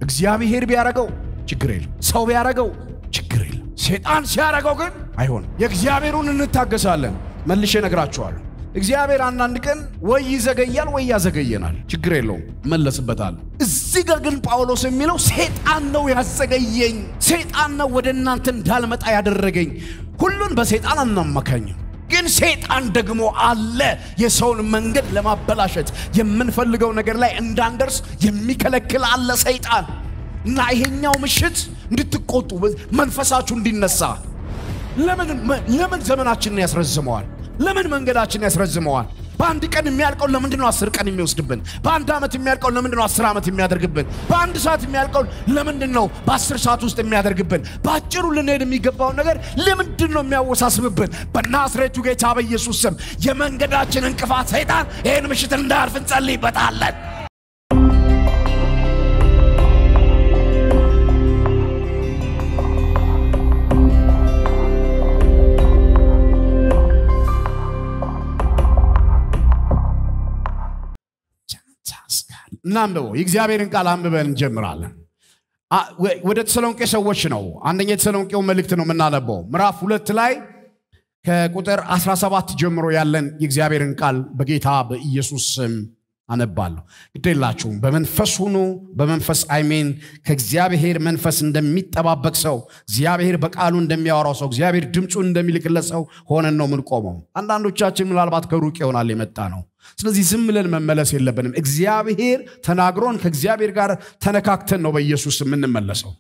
እግዚአብሔር ቢያረጋው ችግር የለም ሰው ቢያረጋው ችግር የለም ሰይጣን ሲያረጋው ግን አይሆንም የእግዚአብሔሩን እንታገሳለን መልሼ ነግራችኋለሁ እግዚአብሔር አንድ ቀን ወይ ይዘገያል ወይ ያዘገየናል ችግር የለውም መለስበታል እዚህ ጋር ግን ጳውሎስ የሚለው ሰይጣን ነው ያዘገየኝ ሰይጣን ነው ወደ እናንተ እንዳልመጣ ያደረገኝ ሁሉን በሰይጣን አናመካኝ ግን ሰይጣን ደግሞ አለ የሰውን መንገድ ለማበላሸት የምንፈልገው ነገር ላይ እንዳንደርስ የሚከለክል አለ ሰይጣን እና ይሄኛው ምሽት እንድትቆጡ መንፈሳችሁ እንዲነሳ ለምን ዘመናችንን ያስረዝመዋል ለምን መንገዳችንን ያስረዝመዋል በአንድ ቀን የሚያልቀው ለምንድነው 10 ቀን የሚወስድብን በአንድ አመት የሚያልቀው ለምንድነው 10 አመት የሚያደርግብን በአንድ ሰዓት የሚያልቀው ለምንድነው በ10 ሰዓት ውስጥ የሚያደርግብን ባጭሩ ልንሄድ የሚገባው ነገር ለምንድነው የሚያወሳስብብን በናዝሬቱ ጌታ በኢየሱስ ስም የመንገዳችን እንቅፋት ሰይጣን ይሄን ምሽት እንዳያልፍ እንጸልይበታለን ናምበው የእግዚአብሔርን ቃል አንብበን እንጀምራለን ወደ ተሰሎንቄ ሰዎች ነው አንደኛ ተሰሎንቄው መልእክት ነው ምናነበው ምዕራፍ 2 ላይ ከቁጥር 17 ጀምሮ ያለን የእግዚአብሔርን ቃል በጌታ በኢየሱስ ስም አነባለሁ ግዴላችሁ በመንፈስ ሆኖ በመንፈስ አይሜን ከእግዚአብሔር መንፈስ እንደሚጠባበቅ ሰው እግዚአብሔር በቃሉ እንደሚያወራው ሰው እግዚአብሔር ድምጹን እንደሚልክለት ሰው ሆነን ነው ምን ቆመው አንዳንዶቻችን ምናልባት ከሩቅ ይሆናል የመጣ ነው ስለዚህ ዝም ብለን መመለስ የለብንም እግዚአብሔር ተናግሮን ከእግዚአብሔር ጋር ተነካክተን ነው በኢየሱስ የምንመለሰው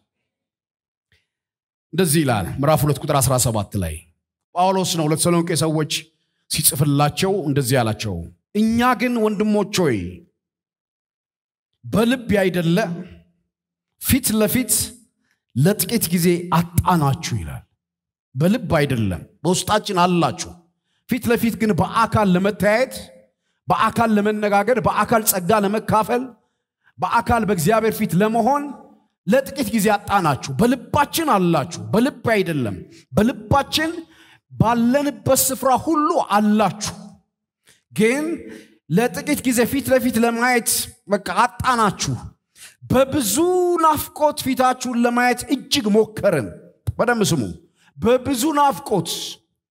እንደዚህ ይላል ምዕራፍ 2 ቁጥር 17 ላይ ጳውሎስ ነው ለተሰሎንቄ ሰዎች ሲጽፍላቸው እንደዚህ ያላቸው እኛ ግን ወንድሞች ሆይ በልብ ያይደለ ፊት ለፊት ለጥቂት ጊዜ አጣናችሁ ይላል በልብ አይደለም በውስጣችን አላችሁ ፊት ለፊት ግን በአካል ለመታየት በአካል ለመነጋገር በአካል ጸጋ ለመካፈል በአካል በእግዚአብሔር ፊት ለመሆን ለጥቂት ጊዜ አጣናችሁ በልባችን አላችሁ በልብ አይደለም በልባችን ባለንበት ስፍራ ሁሉ አላችሁ ግን ለጥቂት ጊዜ ፊት ለፊት ለማየት በቃ አጣናችሁ በብዙ ናፍቆት ፊታችሁን ለማየት እጅግ ሞከርን በደም ስሙ በብዙ ናፍቆት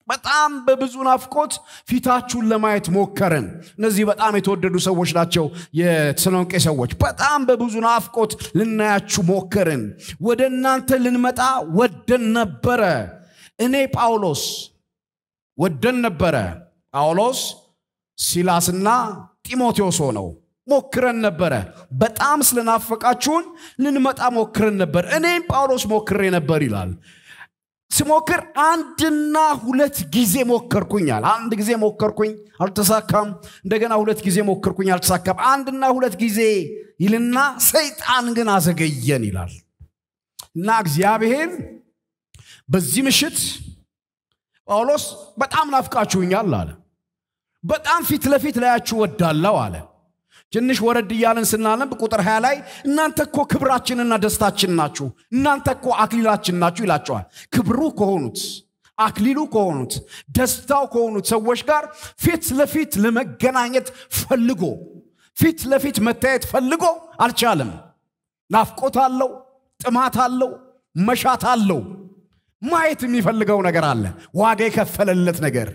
በጣም በብዙ ናፍቆት ፊታችሁን ለማየት ሞከርን እነዚህ በጣም የተወደዱ ሰዎች ናቸው የተሰሎንቄ ሰዎች በጣም በብዙ ናፍቆት ልናያችሁ ሞከርን ወደ እናንተ ልንመጣ ወደን ነበረ እኔ ጳውሎስ ወደን ነበረ ጳውሎስ ሲላስና ጢሞቴዎስ ሆነው ሞክረን ነበረ በጣም ስለናፈቃችሁን ልንመጣ ሞክረን ነበር እኔም ጳውሎስ ሞክሬ ነበር ይላል ስሞክር አንድና ሁለት ጊዜ ሞከርኩኛል አንድ ጊዜ ሞከርኩኝ አልተሳካም እንደገና ሁለት ጊዜ ሞከርኩኝ አልተሳካም አንድና ሁለት ጊዜ ይልና ሰይጣን ግን አዘገየን ይላል እና እግዚአብሔር በዚህ ምሽት ጳውሎስ በጣም ናፍቃችሁኛል አለ በጣም ፊት ለፊት ላያችሁ ወዳለው አለ ትንሽ ወረድ ይያለን ስናነብ ቁጥር 20 ላይ እናንተኮ ክብራችንና ደስታችን ናችሁ እናንተኮ አክሊላችን ናችሁ ይላቸዋል ክብሩ ከሆኑት አክሊሉ ከሆኑት ደስታው ከሆኑት ሰዎች ጋር ፊት ለፊት ለመገናኘት ፈልጎ ፊት ለፊት መታየት ፈልጎ አልቻለም ናፍቆት አለው ጥማት አለው መሻት አለው ማየት የሚፈልገው ነገር አለ ዋጋ የከፈለለት ነገር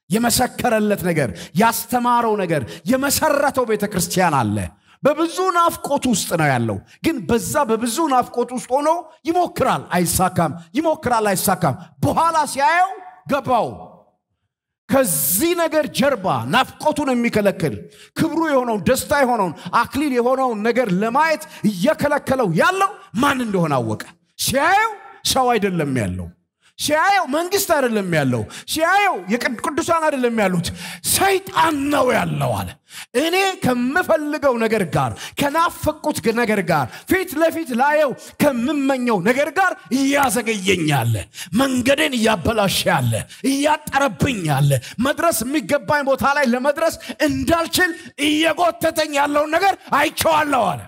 የመሰከረለት ነገር ያስተማረው ነገር የመሰረተው ቤተክርስቲያን አለ በብዙ ናፍቆት ውስጥ ነው ያለው ግን በዛ በብዙ ናፍቆት ውስጥ ሆኖ ይሞክራል አይሳካም ይሞክራል አይሳካም በኋላ ሲያየው ገባው ከዚህ ነገር ጀርባ ናፍቆቱን የሚከለክል ክብሩ የሆነው ደስታ የሆነው አክሊል የሆነው ነገር ለማየት እየከለከለው ያለው ማን እንደሆነ አወቀ ሲያየው ሰው አይደለም ያለው ሲያየው መንግስት አይደለም ያለው ሲያየው የቅዱሳን አይደለም ያሉት ሰይጣን ነው ያለው አለ እኔ ከምፈልገው ነገር ጋር ከናፈቁት ነገር ጋር ፊት ለፊት ላየው ከምመኘው ነገር ጋር ያዘገየኛል መንገዴን ያበላሻል ያጠረብኛል መድረስ የሚገባኝ ቦታ ላይ ለመድረስ እንዳልችል እየጎተተኝ ያለው ነገር አይቼዋለሁ አለ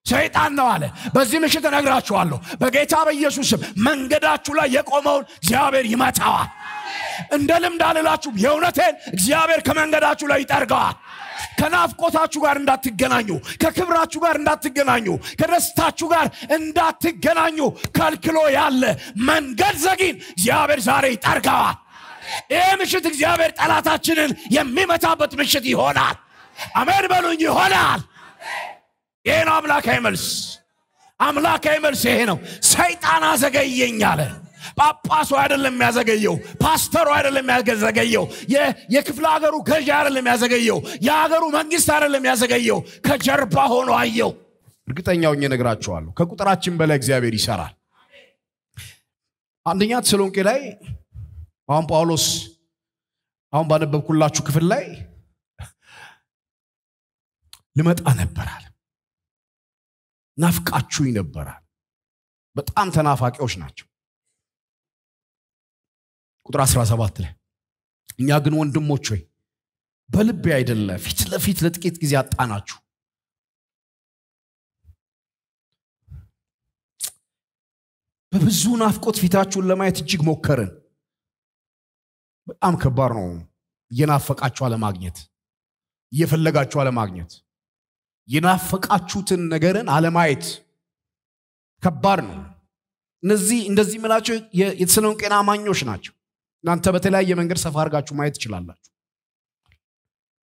ሰይጣን ነው አለ በዚህ ምሽት እነግራችኋለሁ በጌታ በኢየሱስ መንገዳችሁ ላይ የቆመውን እግዚአብሔር ይመታዋል እንደ ልምድ አልላችሁ የእውነቴን እግዚአብሔር ከመንገዳችሁ ላይ ይጠርገዋል ከናፍቆታችሁ ጋር እንዳትገናኙ ከክብራችሁ ጋር እንዳትገናኙ ከደስታችሁ ጋር እንዳትገናኙ ከልክሎ ያለ መንገድ ዘጊን እግዚአብሔር ዛሬ ይጠርጋዋል ይህ ምሽት እግዚአብሔር ጠላታችንን የሚመታበት ምሽት ይሆናል አሜን በሉኝ ይሆናል ይሄን አምላካዊ መልስ ይሄ ነው ሰይጣን አዘገየኝ አለ ጳጳሱ አይደለም ያዘገየው ፓስተሩ አይደለም ያዘገየው የክፍለ ሀገሩ ገዥ አይደለም ያዘገየው የሀገሩ መንግስት አይደለም ያዘገየው ከጀርባ ሆኖ አየው እርግጠኛው እነግራችኋለሁ ከቁጥራችን በላይ እግዚአብሔር ይሰራል አንደኛ ተሰሎንቄ ላይ አሁን ጳውሎስ አሁን ባነበብኩላችሁ ክፍል ላይ ልመጣ ነበራል ናፍቃችሁኝ ነበራል በጣም ተናፋቂዎች ናቸው ቁጥር 17 ላይ እኛ ግን ወንድሞች ሆይ በልቤ አይደለ ፊት ለፊት ለጥቂት ጊዜ አጣናችሁ በብዙ ናፍቆት ፊታችሁን ለማየት እጅግ ሞከርን በጣም ከባድ ነው የናፈቃችሁ አለማግኘት እየፈለጋችሁ አለማግኘት የናፈቃችሁትን ነገርን አለማየት ከባድ ነው እንደዚህ መላቸው የተሰሎንቄ አማኞች ናቸው እናንተ በተለያየ መንገድ ሰፋ አድርጋችሁ ማየት ትችላላችሁ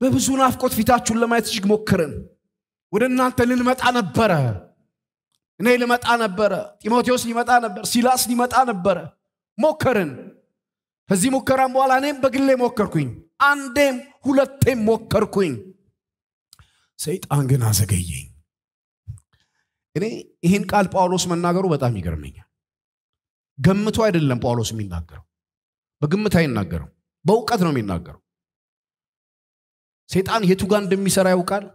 በብዙ ናፍቆት ፊታችሁን ለማየት እጅግ ሞከርን ወደ እናንተ ልንመጣ ነበር እኔ ልመጣ ነበር ጢሞቴዎስ ሊመጣ ነበር ሲላስ ሊመጣ ነበር ሞከርን ከዚህ ሙከራም በኋላ እኔም በግሌ ሞከርኩኝ አንዴም ሁለቴም ሞከርኩኝ ሰይጣን ግን አዘገየኝ እኔ ይሄን ቃል ጳውሎስ መናገሩ በጣም ይገርመኛል ገምቶ አይደለም ጳውሎስ የሚናገረው በግምት አይናገረው በእውቀት ነው የሚናገረው ሰይጣን የቱ ጋር እንደሚሰራ ያውቃል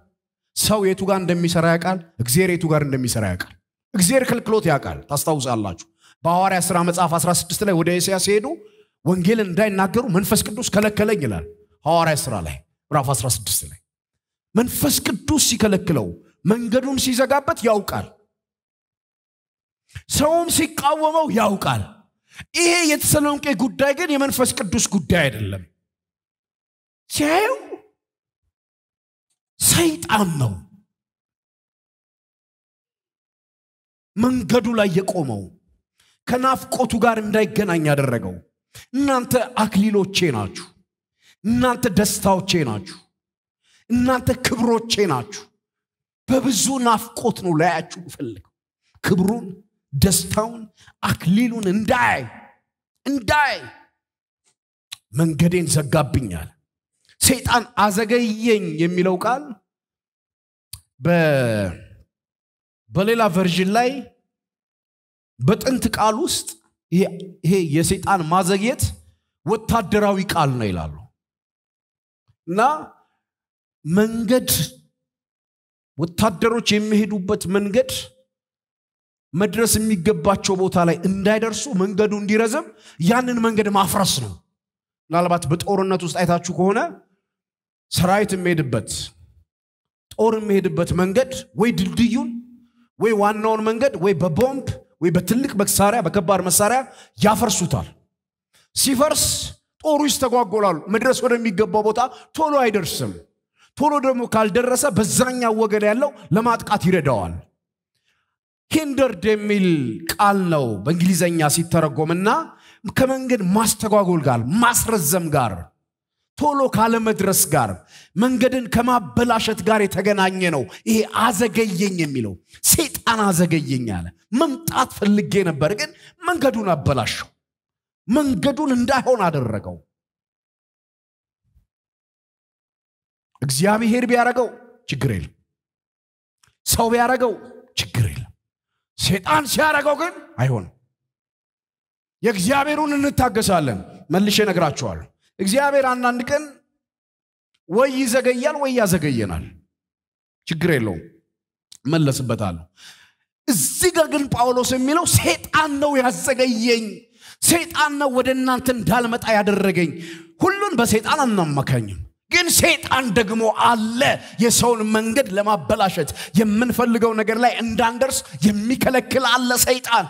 ሰው የቱ ጋር እንደሚሰራ ያውቃል እግዚአብሔር የቱ ጋር እንደሚሰራ ያውቃል እግዚአብሔር ከልክሎት ያውቃል ታስታውሳላችሁ በሐዋርያ ሥራ መጽሐፍ 16 ላይ ወደ ኤስያ ሲሄዱ ወንጌል እንዳይናገሩ መንፈስ ቅዱስ ከለከለኝ ይላል ሐዋርያ ሥራ ላይ ምዕራፍ 16 ላይ መንፈስ ቅዱስ ሲከለክለው መንገዱን ሲዘጋበት ያውቃል ሰውም ሲቃወመው ያውቃል ይሄ የተሰሎንቄ ጉዳይ ግን የመንፈስ ቅዱስ ጉዳይ አይደለም ሲያዩ ሰይጣን ነው መንገዱ ላይ የቆመው ከናፍቆቱ ጋር እንዳይገናኝ ያደረገው እናንተ አክሊሎቼ ናችሁ እናንተ ደስታዎቼ ናችሁ እናንተ ክብሮቼ ናችሁ በብዙ ናፍቆት ነው ላያችሁ ፈልገው ክብሩን ደስታውን አክሊሉን እንዳይ መንገዴን ዘጋብኛል ሰይጣን አዘገየኝ የሚለው ቃል በሌላ ቨርዥን ላይ በጥንት ቃል ውስጥ ይሄ የሰይጣን ማዘግየት ወታደራዊ ቃል ነው ይላሉ እና መንገድ ወታደሮች የሚሄዱበት መንገድ መድረስ የሚገባቸው ቦታ ላይ እንዳይደርሱ መንገዱ እንዲረዘም ያንን መንገድ ማፍረስ ነው ምናልባት በጦርነት ውስጥ አይታችሁ ከሆነ ሰራዊት የሚሄድበት ጦር የሚሄድበት መንገድ ወይ ድልድዩን ወይ ዋናውን መንገድ ወይ በቦምብ ወይ በትልቅ መሳሪያ በከባድ መሳሪያ ያፈርሱታል ሲፈርስ ጦሩ ይስተጓጎላሉ መድረስ ወደሚገባው ቦታ ቶሎ አይደርስም ቶሎ ደግሞ ካልደረሰ በዛኛው ወገን ያለው ለማጥቃት ይረዳዋል hindered የሚል ቃል ነው በእንግሊዘኛ ሲተረጎምና ከመንገድ ማስተጓጎል ጋር ማስረዘም ጋር ቶሎ ካለ መድረስ ጋር መንገድን ከማበላሸት ጋር የተገናኘ ነው ይሄ አዘገየኝ የሚለው ሰይጣን አዘገየኝ አለ መምጣት ፈልጌ ነበር ግን መንገዱን አበላሸው መንገዱን እንዳይሆን አደረገው እግዚአብሔር ቢያረጋው ችግር የለም ሰው ቢያረጋው ችግር የለም ሰይጣን ሲያረጋው ግን አይሆንም የእግዚአብሔሩን እንታገሳለን መልሼ ነግራችኋለሁ እግዚአብሔር አንዳንድ ቀን ወይ ይዘገያል ወይ ያዘገየናል ችግር የለውም መለስበታለሁ እዚህ ጋር ግን ጳውሎስ የሚለው ሰይጣን ነው ያዘገየኝ ሰይጣን ነው ወደ እናንተ እንዳልመጣ ያደረገኝ ሁሉን በሰይጣን አናመካኝም ግን ሰይጣን ደግሞ አለ የሰውን መንገድ ለማበላሸት የምንፈልገው ነገር ላይ እንዳንደርስ የሚከለክል አለ ሰይጣን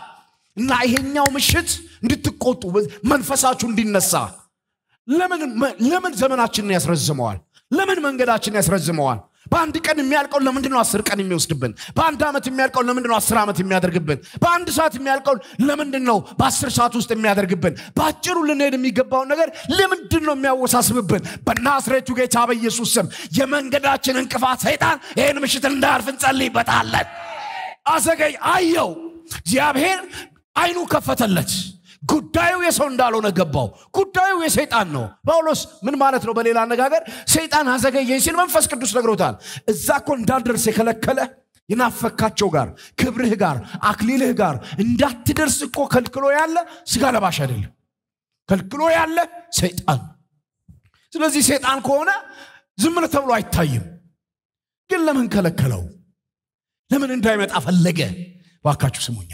እና ይሄኛው ምሽት እንድትቆጡ መንፈሳችሁ እንዲነሳ ለምን ዘመናችንን ያስረዝመዋል ለምን መንገዳችን ያስረዝመዋል በአንድ ቀን የሚያልቀው ለምንድነው 10 ቀን የሚወስድብን በአንድ አመት የሚያልቀው ለምንድነው 10 አመት የሚያደርግብን በአንድ ሰዓት የሚያልቀው ለምንድነው በ10 ሰዓት ውስጥ የሚያደርግብን ባጭሩ ልንሄድ የሚገባው ነገር ለምንድነው የሚያወሳስብብን በናዝሬቱ ጌታ በኢየሱስ ስም የመንገዳችን እንቅፋት ሰይጣን ይሄን ምሽት እንዳያልፍ እንጸልይበታለን አዘገይ አየው እግዚአብሔር አይኑ ከፈተለት ጉዳዩ የሰው እንዳልሆነ ገባው ጉዳዩ የሰይጣን ነው ጳውሎስ ምን ማለት ነው በሌላ አነጋገር ሰይጣን አዘገየኝ ሲል መንፈስ ቅዱስ ነግሮታል እዛኮ እንዳልደርስ የከለከለ ይናፈካቸው ጋር ክብርህ ጋር አክሊልህ ጋር እንዳትደርስ እኮ ከልክሎ ያለ ስጋ ለባሽ አይደለም ከልክሎ ያለ ሰይጣን ስለዚህ ሰይጣን ከሆነ ዝም ብሎ ተብሎ አይታይም ግን ለምን ከለከለው ለምን እንዳይመጣ ፈለገ ዋካችሁ ስሙኛ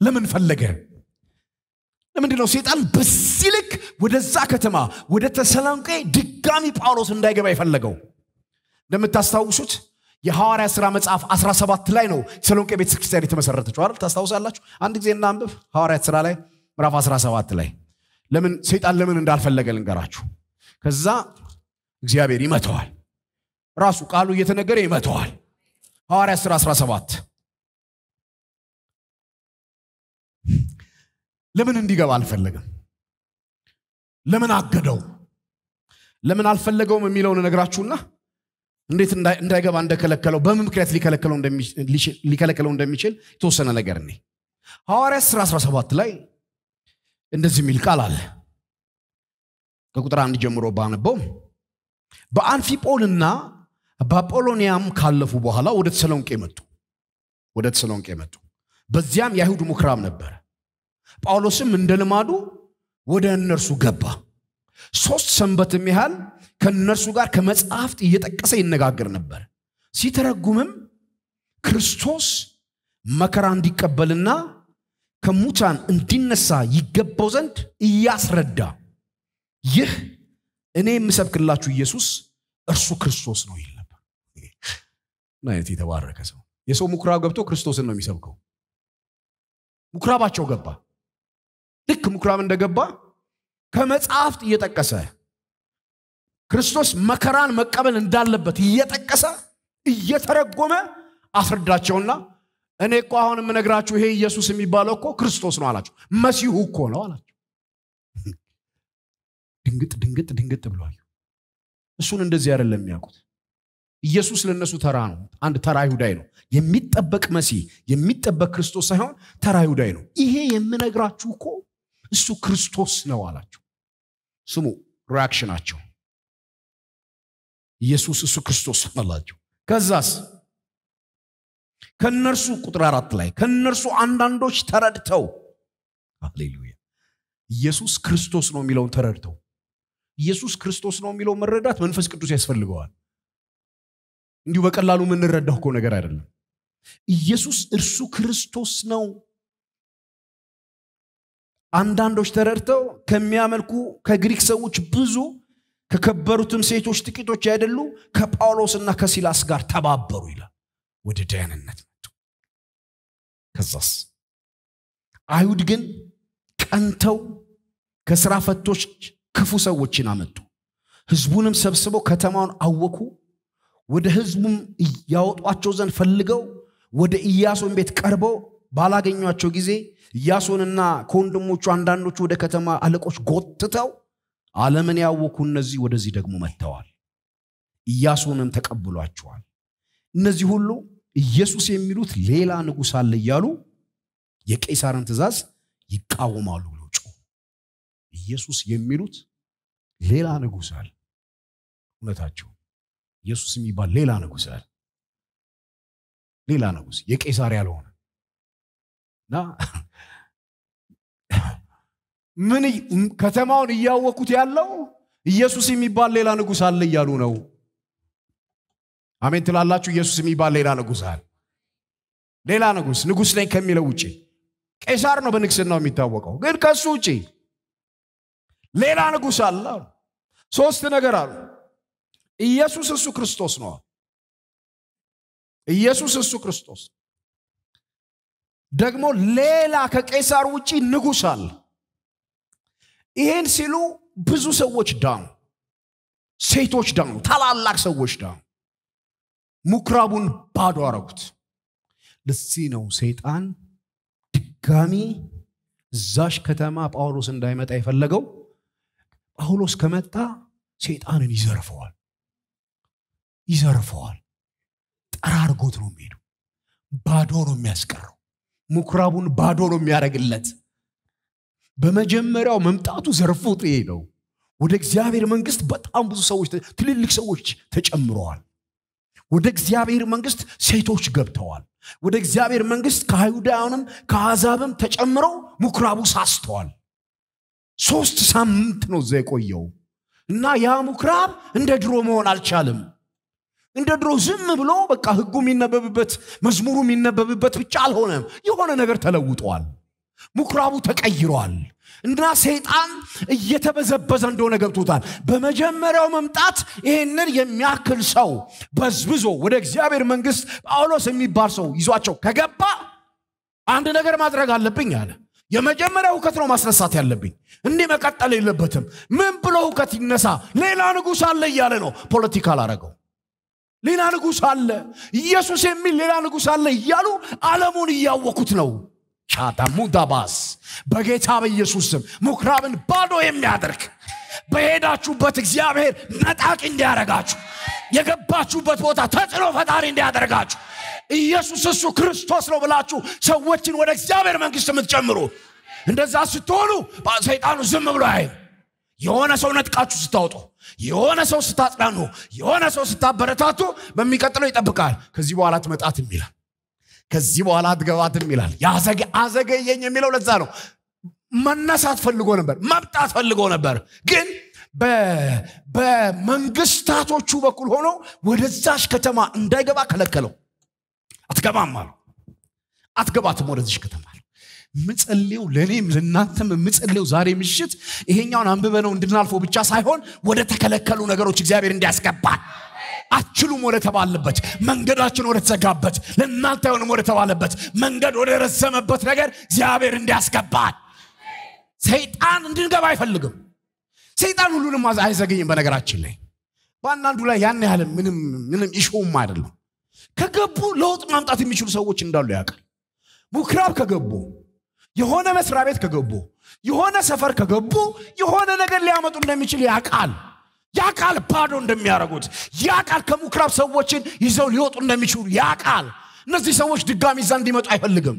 ለምን ፈለገ ለምንድነው ሰይጣን በሲልክ ወደዛ ከተማ ወደ ተሰሎንቄ ድጋሚ ጳውሎስ እንዳይገባ ይፈልገው እንደምታስታውሱት የሐዋርያ ሥራ መጽሐፍ 17 ላይ ነው ተሰሎንቄ ቤተክርስቲያን የተመሰረተችው አይደል ታስታውሳላችሁ አንድ ጊዜ እናንብብ ሐዋርያ ሥራ ላይ ምዕራፍ 17 ላይ ለምን ሰይጣን ለምን እንዳልፈለገ ልንገራችሁ ከዛ እግዚአብሔር ይመታዋል ራሱ ቃሉ እየተነገረ ይመታዋል ሐዋርያ ሥራ 17 ለምን እንዲገባ አልፈለገም ለምን አገደው ለምን አልፈለገውም የሚለውን ነግራችሁና እንዴት እንዳይገባ እንደከለከለው በምን ምክንያት ሊከለከለው እንደሚችል ተወሰነ ነገር ነኝ ሐዋርያት ሥራ 17 ላይ እንደዚህ የሚል ቃል አለ ከቁጥር 1 ጀምሮ ባነበው በአንፊጶልና በአጶሎኒያም ካለፉ በኋላ ወደ ተሰሎንቄ መጡ በዚያም የአይሁድ ምኵራብ ነበር ጳውሎስም እንደልማዱ ወደ እነርሱ ገባ 3 ሰንበትም ያህል ከነርሱ ጋር ከመጽሐፍት እየጠቀሰ ይነጋገር ነበር ሲተረጉምም ክርስቶስ መከራ እንዲቀበልና ከሙታን እንዲነሳ ይገባው ዘንድ እያስረዳ ይህ እኔ የምሰብክላችሁ ኢየሱስ እርሱ ክርስቶስ ነው ይል ነበር ማለት የተባረከ ሰው የሰው ምኵራብ ገብቶ ክርስቶስን ነው የሚሰብከው ምኵራባቸው ገባ ልክ ምኵራብ እንደገባ ከመጽሐፍት እየጠቀሰ ክርስቶስ መከራን መቀበል እንዳለበት እየጠቀሰ እየተረጎመ አስረዳቸውና እኔ እኮ አሁን የምነግራችሁ ይሄ ኢየሱስ የሚባለው እኮ ክርስቶስ ነው አላችሁ መሲሁ እኮ ነው አላችሁ ድንግጥ ብሏል እሱን እንደዚህ አይደለም የሚያውቁት ኢየሱስ ለነሱ ተራ ነው አንድ ተራ ይሁዳይ ነው የሚጠበቅ መሲህ የሚጠበቅ ክርስቶስ ሳይሆን ተራ ይሁዳይ ነው ይሄ የምነግራችሁ እኮ እሱ ክርስቶስ ነው አላችሁ ስሙ ሪአክሽናቸው ኢየሱስ እሱ ክርስቶስ አላችሁ ከዛስ ከነርሱ ቁጥር 4 ላይ ከነርሱ አንዳንዶች ተረድተው ሃሌሉያ ኢየሱስ ክርስቶስ ነው የሚለውን ተረድተው ኢየሱስ ክርስቶስ ነው የሚለው መረዳት መንፈስ ቅዱስ ያስፈልገዋል እንዲሁ በቀላሉ ምን እንረዳው እኮ ነገር አይደለም ኢየሱስ እርሱ ክርስቶስ ነው አንዳንዶች ተረድተው ከሚያመልኩ ከግሪክ ሰዎች ብዙ ከከበሩትም ሴቶች ጥቂቶች አይደሉ ከጳውሎስና ከሲላስ ጋር ተባበሩ ይላል ወደ ደህንነት መጡ ከዛስ አይሁድ ግን ቀንተው ከሥራ ፈቶች ክፉ ሰዎችን አመጡ ህዝቡንም ሰብስበው ከተማውን አወኩ ወደ ህዝቡም ያወጧቸው ዘንድ ፈልገው ወደ ኢያሶን ቤት ቀርበው ባላገኟቸው ጊዜ ኢያሶንና ከወንድሞቹ አንዳንዶቹ ወደ ከተማ አለቆች ጎትተው ዓለምን ያወኩ እነዚህ ወደዚህ ደግሞ መጥተዋል ኢያሶንም ተቀብሏቸዋል እነዚህ ሁሉ ኢየሱስ የሚሉት ሌላ ንጉስ አለ ይያሉ የቄሳርን ትእዛዝ ይቃወማሉ ብለው ጮሁ ኢየሱስ የሚሉት ሌላ ንጉስ አለ እውነታቸው ኢየሱስ የሚባል ሌላ ንጉስ አለ ሌላ ንጉስ የቄሳር ያልሆነ ና ምን ከተማውን ያወኩት ያለው ኢየሱስ የሚባል ሌላ ንጉስ አለ ይያሉ ነው አሜን ትላላችሁ ኢየሱስ የሚባል ሌላ ንጉስ አለ ሌላ ንጉስ ነኝ ከሚለው ውጪ ቄሳር ነው በንግስናው የሚታወቀው ግን ከሱ ውጪ ሌላ ንጉስ አለ 3 ነገር አሉ ኢየሱስ እሱ ክርስቶስ ነው ኢየሱስ እሱ ክርስቶስ ደግሞ ሌላ ከቄሳር ውጪ ንጉስ አለ ይሄን ሲሉ ብዙ ሰዎች ዳኑ ሴቶች ዳኑ ታላላቅ ሰዎች ዳኑ ምኩራቡን ባዶ አረጉት ለዚህ ነው ሰይጣን ድጋሚ ዛሽ ከተማ ጳውሎስ እንዳይመጣ የፈለገው ጳውሎስ ከመጣ ሰይጣንን ይዘርፈዋል ጠራርጎት ነው የሚሄደው ባዶ ነው የሚያስቀረው ምኩራቡን ባዶ ነው የሚያረግለት በመጀመሪያው መምጣቱ ዘርፎት ነው ወደ እግዚአብሔር መንግስት በጣም ብዙ ሰዎች ትልልቅ ሰዎች ተጨምረዋል ወደ እግዚአብሔር መንግስት ሴቶች ገብተዋል ወደ እግዚአብሔር መንግስት ከአይሁዳውያንም ከአሕዛብም ተጨምረው ምኩራቡ ሳስተዋል 3 ሳምንት ነው ዘቆየው እና ያ ምኩራብ እንደ ድሮ መሆን አልቻለም እንደ ድሮ ዝም ብሎ በቃ ህጉ የሚነበብበት መዝሙሩ የሚነበብበት ብቻ አልሆነም የሆነ ነገር ተለውጧል ምኩራቡ ተቀይሯል እና ሰይጣን እየተበዘበዘ እንደሆነ ገብቶታል በመጀመሪያው መምጣት ይሄንን የሚያክል ሰው በዝብዞ ወደ እግዚአብሔር መንግስት ጳውሎስ የሚባል ሰው ይዟቸው ከገባ አንድ ነገር ማድረግ አለብኝ አለ የመጀመሪያው ሁከት ነው ማስነሳት ያለብኝ እንዴ መቀጠል የለበትም ምን ብሎ ሁከት ይነሳ ሌላ ንጉስ አለ እያለ ነው ፖለቲካል አረገው ሌላ ንጉስ አለ ኢየሱስ የሚል ሌላ ንጉስ አለ እያሉ ዓለሙን እያወኩት ነው ቻታሙዳባስ በጌታ በኢየሱስ ስም ምኩራብን ባዶ የሚያደርግ በሄዳችሁበት እግዚአብሔር ነጣቂ እንዲያረጋችሁ የገባችሁበት ቦታ ተጽዕኖ ፈጣሪ እንዲያደርጋችሁ ኢየሱስ እሱ ክርስቶስ ነው ብላችሁ ሰዎችን ወደ እግዚአብሔር መንግስት የምትጨምሩ እንደዛ ስትሆኑ ሰይጣኑ ዝም ብሎ አይም የሆነ ሰው ነጥቃችሁ ስታወጡ የሆነ ሰው ስታጽናኑ የሆነ ሰው ስታበረታቱ በሚቀጥለው ይጠብቃል ከዚህ በኋላ ትመጣትም ይላል ከዚህ በኋላ አትገባትም ይላል ያዘገየኝ የሚለው ለዛ ነው መነሳት ፈልጎ ነበር መምጣት ፈልጎ ነበር ግን በመንግስታቶቹ በኩል ሆኖ ወደዛሽ ከተማ እንዳይገባ ከለከለው አትገባትም ወደዚህ ከተማ ምጸልዩ ለኔም ለናንተም ምጸልዩ ዛሬ ምሽት ይሄኛውን አንብበነው እንድናልፈው ብቻ ሳይሆን ወደ ተከለከሉ ነገሮች እግዚአብሔር እንዲያስገባን አችሉም ወደ ተባለበት መንገዳችን ወደ ተዘጋበት ለናንተ የሆነም ወደ ተባለበት መንገድ ወደ ረዘመበት ነገር እግዚአብሔር እንዲያስገባን ሰይጣን እንድንገባ አይፈልግም ሰይጣን ሁሉንም አይዘገይም በነገራችን ላይ ባናንዱ ላይ ያን ያህል ምንም ኢሹም አይደለም ከገቡ ለውጥ ማምጣት የሚችሉ ሰዎች እንዳሉ ያውቃል ምኩራብ ከገቡ የሆነ መስሪያ ቤት ከገቡ የሆነ ሰፈር ከገቡ የሆነ ነገር ሊያመጡ እንደሚችል ያቃል ባዶ እንደሚያረጉት ያቃል ከምኩራብ ሰዎችን ይዘው ሊወጡ እንደሚችሉ ያቃል እነዚህ ሰዎች ድጋሚ እዛ እንዲመጡ አይፈልግም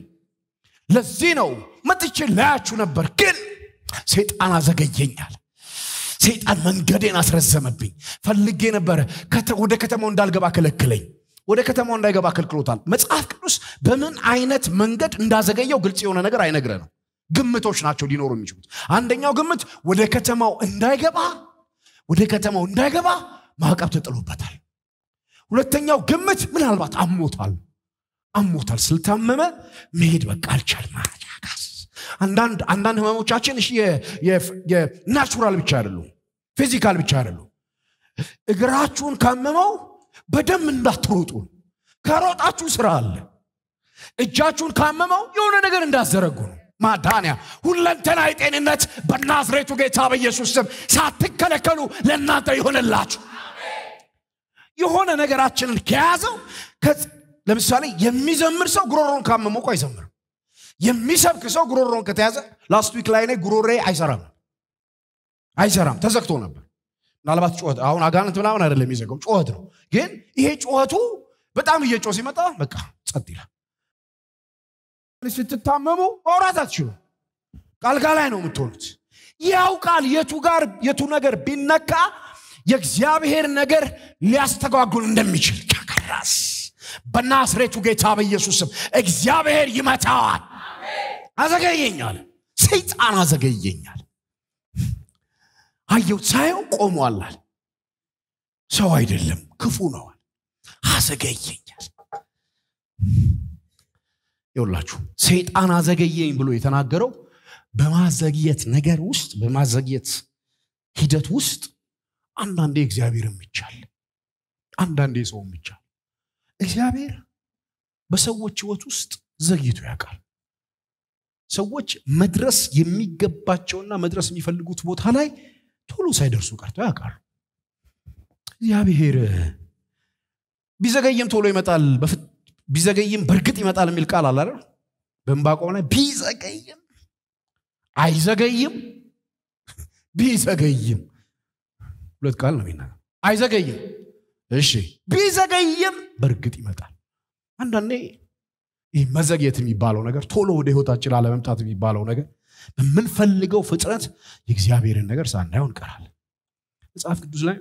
ለዚህ ነው መጥቼ ላያችሁ ነበር ግን ሰይጣን አዘገየኛል ሰይጣን መንገዴን አስረዘመብኝ ፈልጌ ነበር ወደ ከተማው እንዳልገባ ከለከለኝ ወደ ከተማው እንዳይገባ ከልክሎታል መጽሐፍ ቅዱስ በምን አይነት መንገድ እንዳዘገየው ግልጽ የሆነ ነገር አይነግረንም ግምቶች ናቸው ሊኖሩ የሚችሉት አንደኛው ግምት ወደ ከተማው እንዳይገባ ማዕቀብ ተጥሎበታል ሁለተኛው ግምት ምናልባት አሞታል ስልታመመ መሄድ በቃ አልቻለም አንዳንድ ህመሞቻችን እሺ የናቹራል ብቻ አይደሉም ፊዚካል ብቻ አይደሉም እግራችሁን ካመመው በደም እንዳትሮጡ ከሮጣችሁ ስራ አለ እጃችሁን ካመመው የሆነ ነገር እንዳዘረጉ ነው ማዳንያ ሁለንተናዊ ጤንነት በናዝሬቱ ጌታ በኢየሱስ ስም ሳትከለከሉ ለእናንተ ይሆንላችሁ የሆነ ነገራችንን ከያዘው ለምሳሌ የሚዘምር ሰው ጉሮሮን ካመመው እኮ አይዘምርም የሚሰብክ ሰው ጉሮሮን ከተያዘ ላስት ዊክ ላይ ነው ጉሮሬ አይሰራም ተዘግቶ ነበር ምናልባት ጮኸት አሁን አጋንንት ምናምን አይደለም የሚዘጋው ጮኸት ነው ግን ይሄ ጮኸቱ በጣም እየጮህ ሲመጣ በቃ ጸጥ ይላል ስትታመሙ ማውራት አትችሉ ቃልጋ ላይ ነው የምትሆኑት ያውቃል የቱ ነገር ቢነካ የእግዚአብሔር ነገር ሊያስተጓጉል እንደሚችል ከራስ በናዝሬቱ ጌታ በኢየሱስ ስም እግዚአብሔር ይመታዋል አዘገየኛል ሰይጣን አዘገየኛል አየው ሳይው ቆሟል ሰው አይደለም ክፉ ነው አዘገየኛል ይውላችሁ ሰይጣን አዘገየኝ ብሎ የተናገረው በማዘግየት ነገር ውስጥ በማዘግየት ሂደት ውስጥ አንዳንዴ እግዚአብሔርም ይቻል አንዳንዴ ሰውም ይቻል እግዚአብሔር በሰዎች ህይወት ውስጥ ዘግይቶ ያውቃል ሰዎች መድረስ የሚገባቸውና መድረስ የሚፈልጉት ቦታ ላይ ቶሎ ሳይደርሱ ቀርተው ያውቃሉ እግዚአብሔር ቢዘገይም ቶሎ ይመጣል ቢዘገይም በርግጥ ይመጣል የሚል ቃል አለ አይደል በዕንባቆም ላይ ቢዘገይም አይዘገይም ቢዘገይም ሁለት ቃል ነው የሚናገረው አይዘገይም እሺ ቢዘገይም በርግጥ ይመጣል አንዳንዴ ይህ መዘግየት የሚባለው ነገር ቶሎ ወደ ህይወታችን አለመምጣት የሚባለው ነገር በምንፈልገው ፍጥነት የእግዚአብሔርን ነገር ሳናየው እንቀራለን መጽሐፍ ቅዱስ ላይ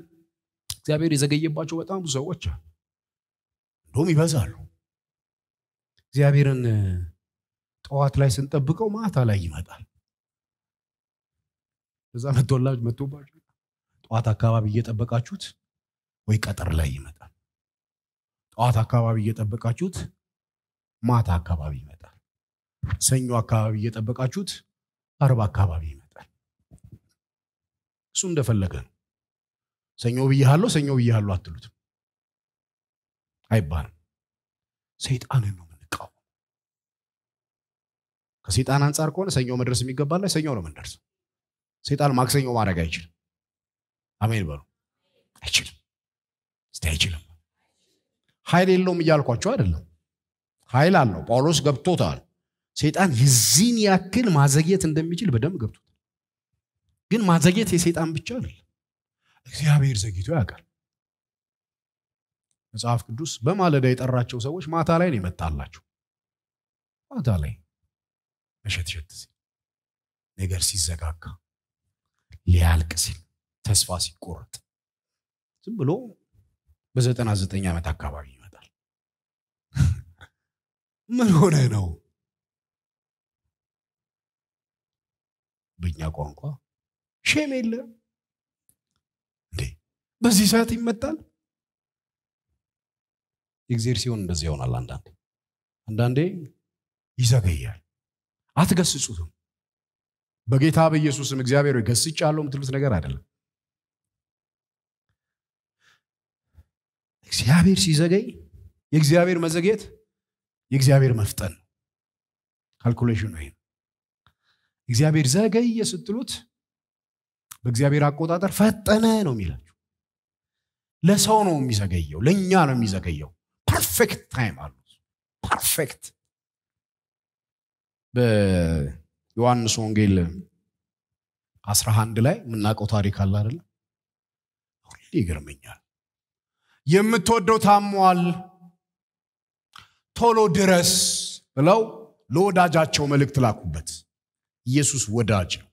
እግዚአብሔር የዘገየባቸው በጣም ብዙ ሰዎች አሉ እንደውም ይበዛሉ እግዚአብሔርን ጠዋት ላይ ስንጠብቀው ማታ ላይ ይመጣል እዛ መጥቶባችሁ ጠዋት አካባቢ እየጠበቃችሁት ወይ ቀጥር ላይ ይመጣል ጠዋት አካባቢ እየጠበቃችሁት ማታ አካባቢ ይመጣል ሰኞ አካባቢ እየጠበቃችሁት አርብ አካባቢ ይመጣል እሱ እንደፈለገ ነው ሰኞ ብያለሁ አትሉት አይባልም ሰይጣንን ነው የምንቃወመው ከሰይጣን አንፃር ከሆነ ሰኞ መድረስ የሚገባል ላይ ሰኞ ነው የምንደርሰው ሰይጣን ማክሰኞ ማድረግ አይችልም አሜን በሉ አይችልም አይችልም ኃይል የለውም እያልኳችሁ አይደለም ኃይል አለው ጳውሎስ ገብቶታል ሰይጣን የዚህን ያክል ማዘግየት እንደሚችል በደንብ ገብቶታል ግን ማዘግየት የሰይጣን ብቻ አይደለም እግዚአብሔር ዘግይቶ ያውቃል መጽሐፍ ቅዱስ በማለዳ የጠራቸው ሰዎች ማታ ላይ ነው የመጣላቸው ማታ ላይ መሸትሸት ሲል ነገር ሲዘጋጋ ሊያልቅ ሲል ተስፋ ሲቆርጥ ዝም ብሎ በ99 ዓመት አካባቢ ይመጣል ምን ሆነ ነው በእኛ ቋንቋ ሼም የለም እንዴ በዚህ ሰዓት ይመጣል እግዚአብሔር ሲሆን እንደዚህ ይሆናል አንዳንዴ ይዘገያል አትገስጹትም በጌታ በኢየሱስም እግዚአብሔር ይገስጫለሁ ምትሉት ነገር አይደለም እግዚአብሔር ሲዘገይ የእግዚአብሔር መዘግየት የእግዚአብሔር መፍጠን ካልኩሌሽን ነው እግዚአብሔር ዘገየ ስትሉት በእግዚአብሔር አቆጣጠር ፈጠነ ነው የሚላችሁ ለሰው ነው የሚዘገየው ለኛ ነው የሚዘገየው ፐርፌክት ታይም አሉ ፐርፌክት በዮሐንስ ወንጌል 11 ላይ ምናቀው ታሪክ አለ አይደል ሁሌ ይገርመኛል የምትወደው ታሟል ቶሎ ድረስ ብለው ለወዳጃቸው መልእክት ላኩበት ኢየሱስ ወዳጅ ነው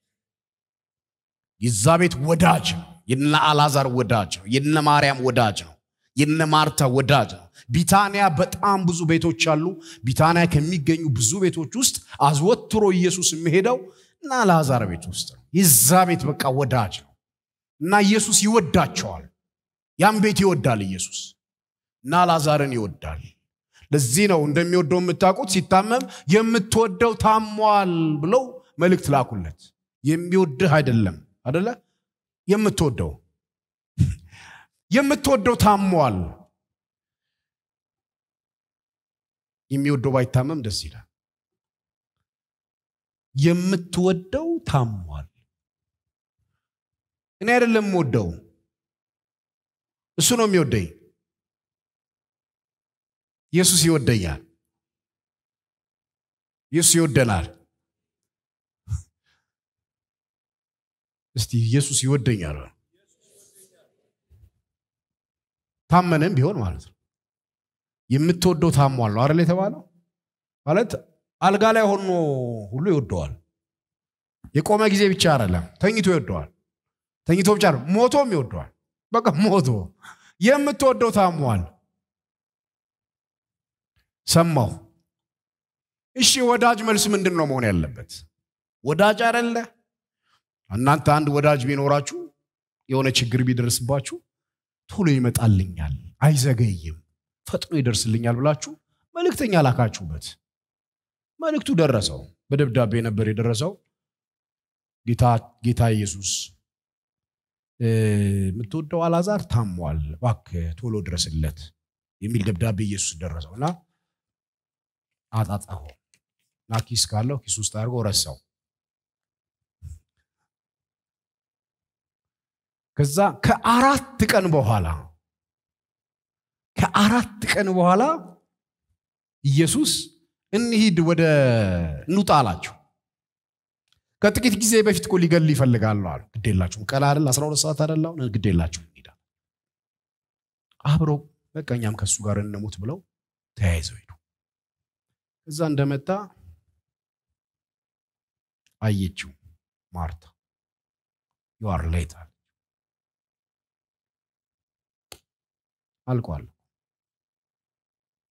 የዛቤት ወዳጅ ነው የነ አልዓዛር ወዳጅ ነው የነ ማርያም ወዳጅ ነው የነ ማርታ ወዳጅ ነው ቢታንያ በጣም ብዙ ቤቶች አሉ ቢታንያ ከሚገኙ ብዙ ቤቶች ውስጥ አዝወትሮ ኢየሱስ የሚሄደው እና አልዓዛር ቤት ውስጥ ነው የዛቤት በቃ ወዳጅ ነው እና ኢየሱስ ይወዳቸዋል ያን ቤት ይወዳል ኢየሱስ እና አልዓዛርን ይወዳል ለዚህ ነው እንደሚወደው የምታውቁት ሲታመም የምትወደው ታሟል ብለው መልእክት ላኩለት የሚወድህ አይደለም አይደለ የምትወደው ታሟል የሚወደው ባይታመም ደስ ይላል የምትወደው ታሟል እኔ አይደለም ወደው እሱ ነው የሚወደኝ ኢየሱስ ይወደኛል ኢየሱስ ይወደናል እስቲ ኢየሱስ ይወደኛል ታመነም ቢሆን ማለት ነው የምትወደው ታሟል ነው አይደል የተባለው ማለት አልጋ ላይ ሆኖ ሁሉ ይወደዋል የቆመ ጊዜ ብቻ አይደለም ተኝቶ ይወደዋል ተኝቶ ብቻ አይደለም ሞቶም ይወደዋል በቃ ሞቶ የምትወደው ታሟል ሰማው እሺ ወዳጅ መልስ ምንድነው መሆን ያለበት ወዳጅ አይደለ እናንተ አንድ ወዳጅ ቢኖራችሁ የሆነ ችግር ቢደርስባችሁ ቶሎ ይመጣልኛል አይዘገይም ፈጥኖ ይደርስልኛል ብላችሁ መልእክተኛ ላካችሁበት መልእክቱ ደረሰው በደብዳቤ ነበር የደረሰው ጌታ ኢየሱስ ምትወደው አልዓዛር ታሟል እባክህ ቶሎ ድረስለት የሚል ደብዳቤ ኢየሱስ ደረሰውና አጣጣው ናኪስ ካለው ኪስ ውስጥ አድርጎ ረሳው ከዛ ከ4 ቀን በኋላ ከአራት ቀን በኋላ ኢየሱስ እንሂድ ወደ ኑጣ አላቸው ከጥቂት ጊዜ በፊት እኮ ሊገል ይፈልጋሉ አሉ ግዴላችሁ ቀላ አይደል 12 ሰዓት አይደል ግዴላችሁ እንሂድ አብረው በቃኛም ከሱ ጋር እንሞት ብለው ተያይዘው ሄዱ እዛ እንደመጣ አየችው ማርታ you are late አልቋል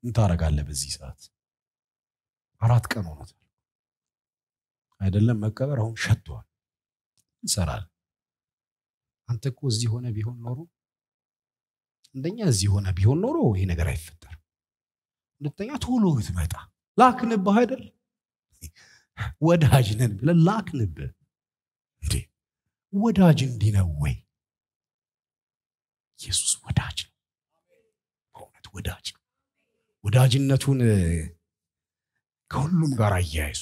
እንታረጋለህ በዚህ ሰዓት አራት ቀን ሆኖታል አይደለም መቀበር አሁን ሸቷል እንሰራል አንተ እኮ እዚህ ሆነ ቢሆን ኖሮ እንደኛ እዚህ ሆነ ቢሆን ኖሮ ይሄ ነገር አይፈጠር ሁለተኛ ቶሎ ብትመጣ ላክንብህ አይደል ወዳጅ ነን ብለ ላክንብህ እንዴ ወዳጅ እንዲነው ወይ ኢየሱስ ወዳጅ ነው በእውነት ወዳጅ ነው ወዳጅነቱን ከሁሉም ጋር አያይዙ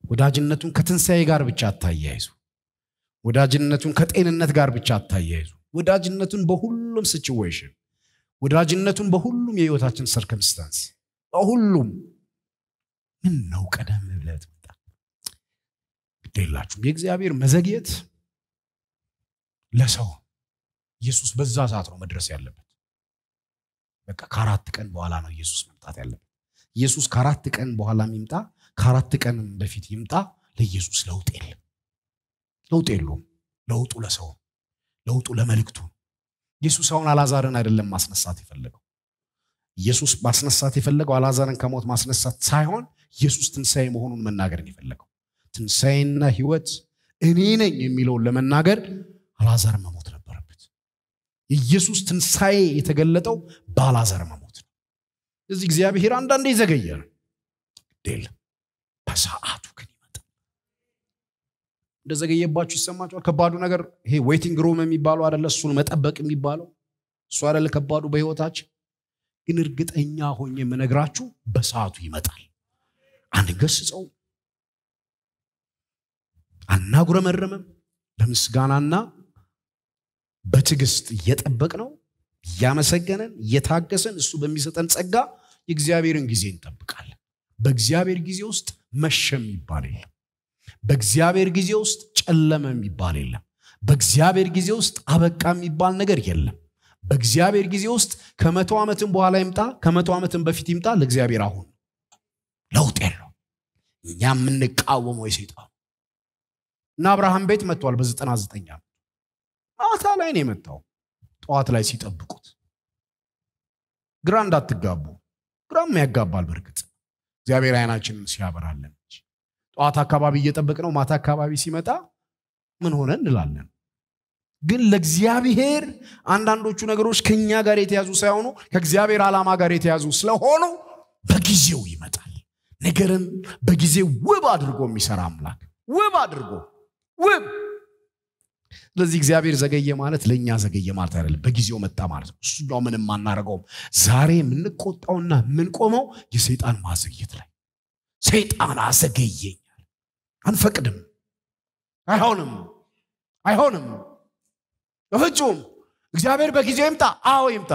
ወዳጅነቱን ከትንሳኤ ጋር ብቻ አታያይዙ ወዳጅነቱን ከጤንነት ጋር ብቻ አታያይዙ ወዳጅነቱን በሁሉም ሲቹዌሽን ወዳጅነቱን በሁሉም የህይወታችን ሰርከምስታንስ በሁሉም ምን ነው ቀደም ብለህ መጣ ግዴላችሁ የእግዚአብሔር መዘግየት ለሰው ኢየሱስ በዛ ሰዓት ነው መድረስ ያለበት በቃ ከአራት ቀን በኋላ ነው ኢየሱስ መምጣት ያለበት ኢየሱስ ከአራት ቀን በኋላ ይምጣ ከአራት ቀን በፊት ይምጣ ለኢየሱስ ለውጥ የለውም ለውጡ ለሰው ለውጡ ለመልእክቱ ኢየሱስ አሁን አላዛርን አይደለም ማስነሳት የፈለገው ኢየሱስ ማስነሳት የፈለገው አላዛርን ከሞት ማስነሳት ሳይሆን ኢየሱስ ትንሳኤ መሆኑን መናገር ነው የፈለገው ትንሳኤና ህይወት እኔ ነኝ የሚለው ለመናገር አላዛር መሞት ነበረበት ኢየሱስ ትንሳኤ የተገለጠው በአላዛር መሞት ነው እዚህ እግዚአብሔር አንዳንዴ ይዘገያል ዴል በሰዓቱ ግን ይመጣል እንደዘገየባችሁ ይሰማችኋል ከባዱ ነገር ይሄ ዌቲንግ ሩም የሚባለው አይደለ እሱን መጠበቅ የሚባለው እሱ አይደለ ከባዱ በህይወታችን ግን እርግጠኛ ሆኜ መነግራችሁ በሰዓቱ ይመጣል አንገስጸው አናጉረመረመም ለምስጋናና በትግስት እየጠበቅነው ያመሰገነን የታገሰን እሱ በሚሰጠን ጸጋ የእግዚአብሔርን ጊዜ እንጠብቃለን በእግዚአብሔር ጊዜ ውስጥ መሸም ይባል የለም በእግዚአብሔር ጊዜ ውስጥ ጨለመ ይባል የለም በእግዚአብሔር ጊዜ ውስጥ አበቃ የሚባል ነገር የለም በእግዚአብሔር ጊዜ ውስጥ ከመቶ ዓመትም በኋላ ይምጣ ከመቶ ዓመትም በፊት ይምጣ ለእግዚአብሔር አሁን ለውጥ የለው እኛ ምንቃወመው የሰይጣን እና አብርሃም ቤት መጥቷል በ99 ዓመት ማታ ላይ ነው የመጣው ጧት ላይ ሲጠብቁት ግራ እንዳትጋቡ ግራም ያጋባል በርግጥ እግዚአብሔር አይናችንን ሲያበራለን ጧት አካባቢ እየጠበቅነው ማታ አካባቢ ሲመጣ ምን ሆነ እንላለን ግን ለእግዚአብሔር አንዳንዶቹ ነገሮች ከኛ ጋር የተያዙ ሳይሆኑ ከእግዚአብሔር ዓላማ ጋር የተያዙ ስለሆኑ በጊዜው ይመጣል ነገርን በጊዜው ውብ አድርጎ የሚሰራ አምላክ ውብ አድርጎ ውብ ለዚህ እግዚአብሔር ዘገየ ማለት ለኛ ዘገየ ማለት አይደለም በጊዜው መጣ ማለት ነው እሱ ነው ምንም ማናረጋው ዛሬ ምንቆጣውና ምንቆመው የሰይጣን ማዘግየት ላይ ሰይጣን አዘገየኛል አንፈቅድም አይሆንም በፍጹም እግዚአብሔር በጊዜው ይምጣ አዎ ይምጣ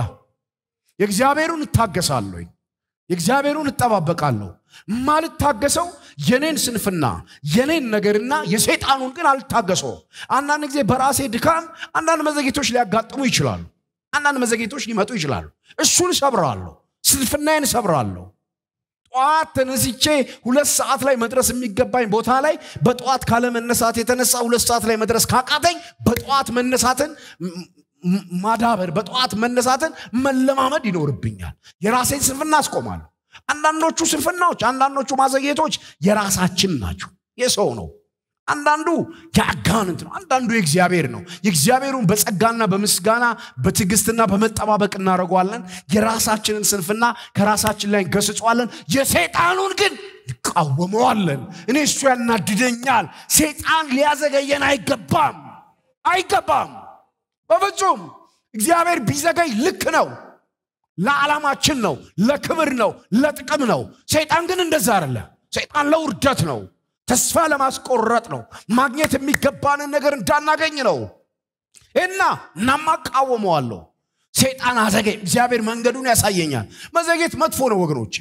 የእግዚአብሔሩን ታገሳለሁ የእግዚአብሔሩን ተጠባበቃለሁ ማለት ታገሰው የኔን ስንፍና የኔን ነገርና የሰይጣኑን ግን አልታገሰው አንዳንድ ጊዜ በራሴ ድካም አንዳንድ መዘግየቶች ሊያጋጥሙ ይችላሉ አንዳንድ መዘግየቶች ሊመጡ ይችላሉ እሱን ሰብራለሁ ስንፍናዬን ሰብራለሁ ጧት ተነስቼ 2 ሰዓት ላይ መድረስ የሚገባኝ ቦታ ላይ በጧት ካለ መነሳት የተነሳ 2 ሰዓት ላይ መድረስ ካቃተኝ በጧት መነሳትን ማዳበር በጧት መነሳትን መለማመድ ይኖርብኛል የራሴን ስንፍና አስቆማለሁ አንዳንዶቹ ስንፍናዎች አንዳንዶቹ ማዘግየቶች የራሳችን ናቸው የሰው ነው አንዳንዱ ያጋንንት ነው አንዳንዱ የእግዚአብሔር ነው የእግዚአብሔሩን በጸጋና በምስጋና በትግስትና በመጠባበቅ እናረጋዋለን የራሳችንን ስንፍና ከራሳችን ላይ ገስጿለን የሰይጣኑን ግን ቃወመዋለን እኔ እሱ ያናድደኛል ሰይጣን ሊያዘገየን አይገባም በፍጹም እግዚአብሔር ቢዘገይ ልክ ነው ለዓላማችን ነው ለክብር ነው ለጥቅም ነው ሰይጣን ግን እንደዛ አይደለም ሰይጣን ለውርደት ነው ተስፋ ለማስቆረጥ ነው ማግኘት የሚገባንን ነገር እንዳናገኝ ነው እና እናማቃወመዋለሁ ሰይጣን አዘገይ እግዚአብሔር መንገዱን ያሳየኛል መዘግየት መጥፎ ነው ወገኖቼ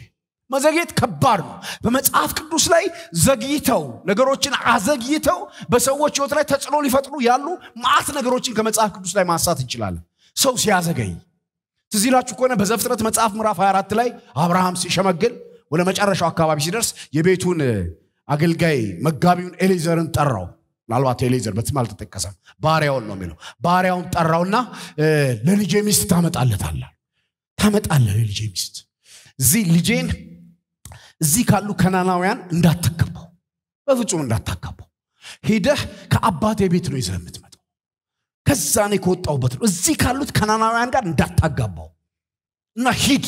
መዘግየት ከባድ ነው በመጽሐፍ ቅዱስ ላይ ዘግይተው ነገሮችን አዘግይተው በሰዎች ህይወት ላይ ተጽዕኖ ሊፈጥሩ ያሉ ማአት ነገሮችን ከመጽሐፍ ቅዱስ ላይ ማንሳት እንችላለን ሰው ሲያዘገይ ትዝ ይላችሁ ከሆነ በዘፍጥረት መጽሐፍ ምዕራፍ 24 ላይ አብርሃም ሲሸመግል ወደ መጨረሻው አካባቢ ሲደርስ የቤቱን አገልጋይ መጋቢውን ኤሊዘርን ጠራው ምናልባት ኤሊዘር በስም አልተጠቀሰም ባሪያውን ነው የሚለው ባሪያውን ጠራውና ለልጄ ሚስት ታመጣለታለህ ለልጄ ሚስት ልጄን እዚህ ካሉ ከናናውያን እንዳትከባው በፍጹም እንዳታከባው ሄደህ ከአባቴ ቤት ነው ይዘህ የምትመጣው ከዛ ነው ከወጣውበት ነው እዚህ ካሉት ከናናውያን ጋር እንዳታጋባው እና ሂድ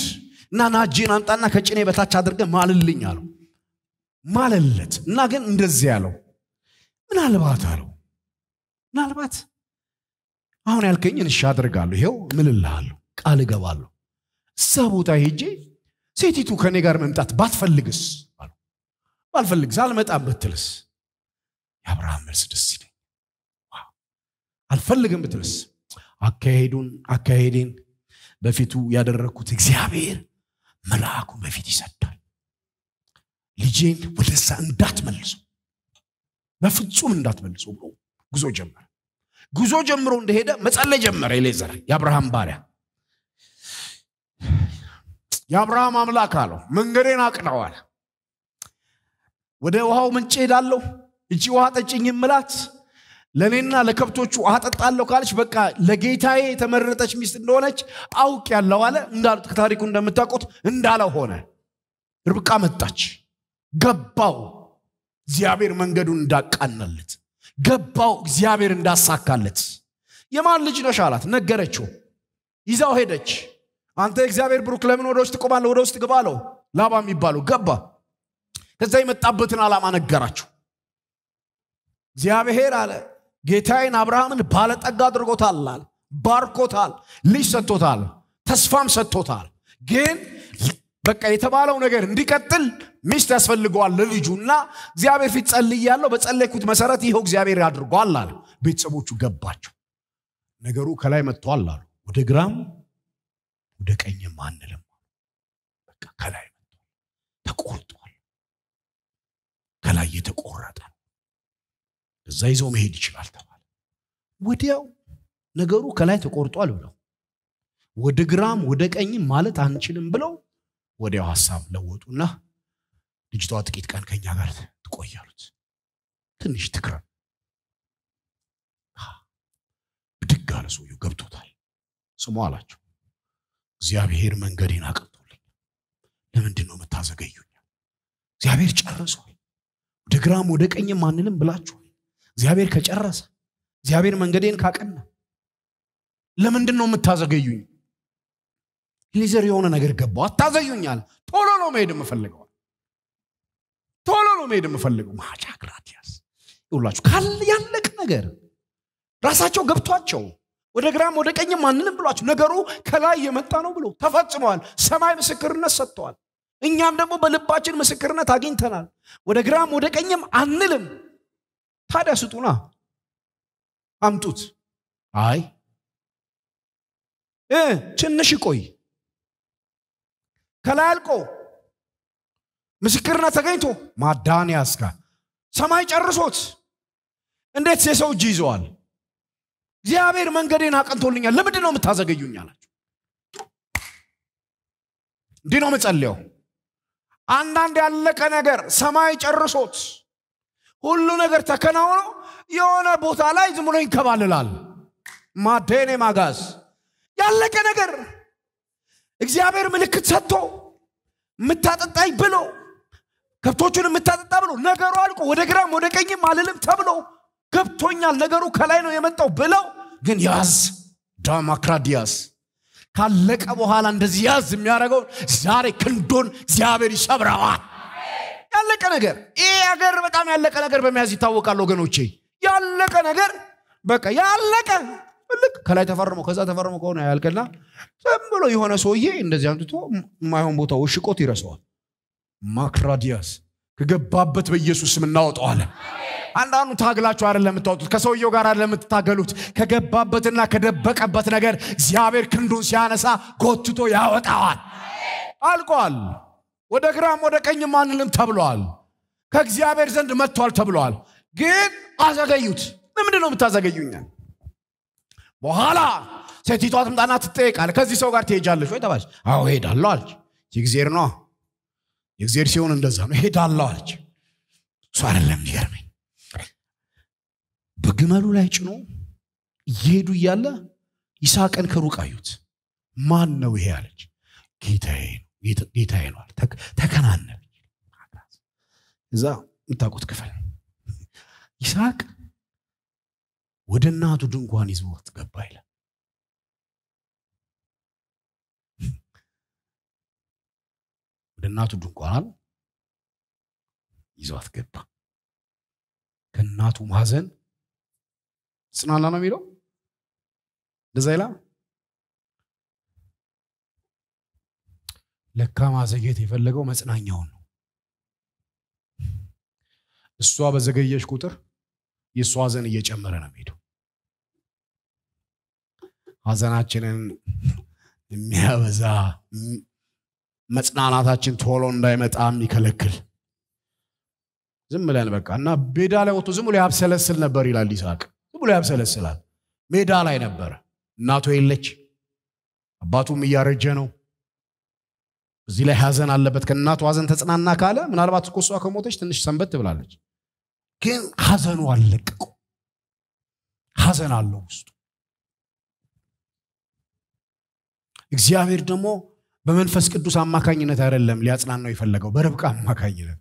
እና ናጄን አንጣና ከጭኔ በታች አድርገህ ማልልኝ አለው ማለለት እና ግን እንደዚህ ያለው ምናልባት አሁን ያልከኝን እሺ አደርጋለሁ ይሄው ምልልሃለሁ ቃል እገባለሁ እዛ ቦታ ሄጄ ሴቲቱ ከኔ ጋር መምጣት ባትፈልግስ አለው ባልፈልግስ አልመጣም ብትልስ የአብርሃም መልስ ደስ ይለኝ አልፈልግም ብትልስ አካሄዴን በፊቱ ያደረኩት እግዚአብሔር መልአኩን በፊት ይሰዳል ልጄን ወደዛ እንዳትመልሱ በፍጹም እንዳትመልሱ ብሎ ጉዞ ጀምሮ እንደሄደ መጸለይ ጀመረ ኤሊዘር የአብርሃም ባሪያ የአብርሃም አምላክ አለው መንገዴን አቅናው አለ ወደ ውሃው ምንጭ ሄዳለሁ እቺ ውሃ ጠጭኝ ምላት ለኔና ለከብቶቹ ውሃ ጠጣለሁ ካለች በቃ ለጌታዬ የተመረጠች ሚስት እንደሆነች አውቅ ያለው አለ ታሪኩ እንደምታውቁት እንዳለው ሆነ ርብቃ መጣች ገባው እግዚአብሔር መንገዱን እንዳቃናለት ገባው እግዚአብሔር እንዳሳካለት የማን ልጅ ነሽ አላት ነገረችው ይዛው ሄደች አንተ እግዚአብሔር ብሩክ ለምን ወደ ውስጥ ቆማለህ ወደ ውስጥ ግባለው ላባ የሚባለው ገባ ከዛ የመጣበትን ዓላማ ነገራቸው እግዚአብሔር አለ ጌታዬን አብርሃምን ባለጠጋ አድርጎታል ባርኮታል ልጅ ሰጥቶታል ተስፋም ሰጥቶታል ግን በቃ የተባለው ነገር እንዲቀጥል ሚስት ያስፈልገዋል ለልጁና እግዚአብሔር ፊት ጸልያለሁ በጸለይኩት መሰረት ይሄው እግዚአብሔር ያድርጓል አለ ቤተሰቦቹ ገባቸው ነገሩ ከላይ መጥቷል አሉ ወደ ግራም ወደ ቀኝም አንልም በቃ ከላይ ተቆርጧል ከላይ የተቆረጠ እዛ ይዘው መሄድ ይችላል ተባለ ወዲያው ነገሩ ከላይ ተቆርጧል ብለው ወደ ግራም ወደ ቀኝም ማለት አንችልም ብለው ወዲያው ሐሳብ ለወጡና ልጅቷ ጥቂት ቀን ከኛ ጋር ትቆያሉት ትንሽ ትክራ ብድጋለ ሰውየው ገብቶታል ስሙ አላቸው እግዚአብሔር መንገዴን አቅንቶልኝ ለምንድን ነው መታዘገዩኝ እግዚአብሔር ጨርሷል ወደ ግራም ወደ ቀኝም አንልም ብላችሁ እግዚአብሔር ከጨረሰ እግዚአብሔር መንገዴን ካቀና ለምንድን ነው መታዘገዩኝ ኤሊዘር የሆነ ነገር ገባው አታዘዩኛል ቶሎ ነው መሄድ የምፈልገው ማጫግራቲያስ ይውላችሁ ካል ያለቀ ነገር ራሳቸው ገብቷቸው ወደ ግራም ወደ ቀኝም አንልም ብሏቸው ነገሩ ከላይ የመጣ ነው ብሎ ተፈጽሟል ሰማይ ምስክርነት ሰጥቷል እኛም ደግሞ በልባችን ምስክርነት አግኝተናል ወደ ግራም ወደ ቀኝም አንልም ታዲያ ስጡና አምጡት አይ ትንሽ ቆይ ከላይ አልቆ ምስክርነት ተገኝቶ ማዳንያስ ጋር ሰማይ ጨርሶት እንዴት የሰው እጅ ይዘዋል እግዚአብሔር መንገዴን አቀንቶልኛል ለምንድን ነው የምታዘገዩኝ አላችሁ እንዴ ነው መጸለየው አንዳንድ ያለቀ ነገር ሰማይ ጨርሶት ሁሉ ነገር ተከናውኖ የሆነ ቦታ ላይ ዝም ብሎ ይንከባልላል ማዴኔ ማጋዝ ያለቀ ነገር እግዚአብሔር ምልክት ሰጥቶ ምታጠጣይ ብሎ ከብቶቹን ምታጠጣ ብሎ ነገሩ አልቆ ወደ ግራም ወደ ቀኝም አልልም ተብሎ ገብቶኛል ነገሩ ከላይ ነው የመጣው ብለው ግን ያዝ ዳማክራዲያስ ካለቀ በኋላ እንደዚህ ያዝ የሚያደርገው ዛሬ ክንዶን እግዚአብሔር ይሰብራዋል ያለቀ ነገር ይሄ ሀገር በጣም ያለቀ ነገር በመያዝ ይታወቃል ወገኖቼ ያለቀ ነገር በቃ ያለቀ ልክ ከላይ ተፈርሞ ከዛ ተፈርሞ ከሆነ ያልከና ዝም ብሎ የሆነ ሰውዬ እንደዚህ አንጥቶ ማይሆን ቦታ ወሽቆት ይረሳዋል ማክራዲያስ ከገባበት በኢየሱስ ስም እናወጣዋለን አንዳንዱ ታግላችሁ አይደለም የምትወጡት ከሰውየው ጋር አይደለም የምትታገሉት ከገባበትና ከደበቀበት ነገር እግዚአብሔር ክንዱን ሲያነሳ ጎትቶ ያወጣዋል አልቋል ወደ ግራም ወደ ቀኝም አንልም ተብሏል ከእግዚአብሔር ዘንድ መጥቷል ተብሏል ግን አዘገዩት ለምንድነው የምታዘገዩኝ በኋላ ሴቲቷ ትምጣና ትጠይቃለች ከዚህ ሰው ጋር ትሄጃለሽ ወይ ተባለች አዎ ሄዳለሁ አለች የእግዚአብሔር ነው የእግዚአብሔር ሲሆን እንደዛ ነው ሄዳለሁ አለች እሱ አይደለም ይገርመኝ በግመሉ ላይ ጭኖ ይሄዱ ይያለ ይስሐቅን ከሩቅ አዩት ማን ነው ይሄ አለች ጌታዬ ነው ተከናነበ እዛ ምታቆት ክፈል ይስሐቅ ወደ እናቱ ድንኳን ይዞት ገባ ይላል ወደ እናቱ ድንኳን ይዞት ገባ ከእናቱ ማዘን ጽናና ነው የሚለው እንደዛ ይላል ለካ ማዘግየት የፈለገው መጽናኛው ነው እሷ በዘገየሽ ቁጥር የሷ ሐዘን እየጨመረ ነው የሚሄደው ሐዘናችንን የሚያበዛ መጽናናታችን ቶሎ እንዳይመጣ የሚከለክል ዝም ብለን በቃና ሜዳ ላይ ወጥቶ ዝም ብሎ ያብሰለስል ነበር ይላል ይስሐቅ ዝም ብሎ ያብሰለስላል ሜዳ ላይ ነበር እናቱ የለች አባቱም እያረጀ ነው እዚህ ላይ ሐዘን አለበት ከእናቱ ሐዘን ተጽናና ካለ ምናልባት እኮ እሷ ከሞተች ትንሽ ሰንበት ትብላለች ግን ሐዘኑ አለቀቁ ሐዘን አለው ውስጡ እግዚአብሔር ደግሞ በመንፈስ ቅዱስ አማካኝነት አይደለም ሊያጽናናው ይፈልገው በርብቃ አማካኝነት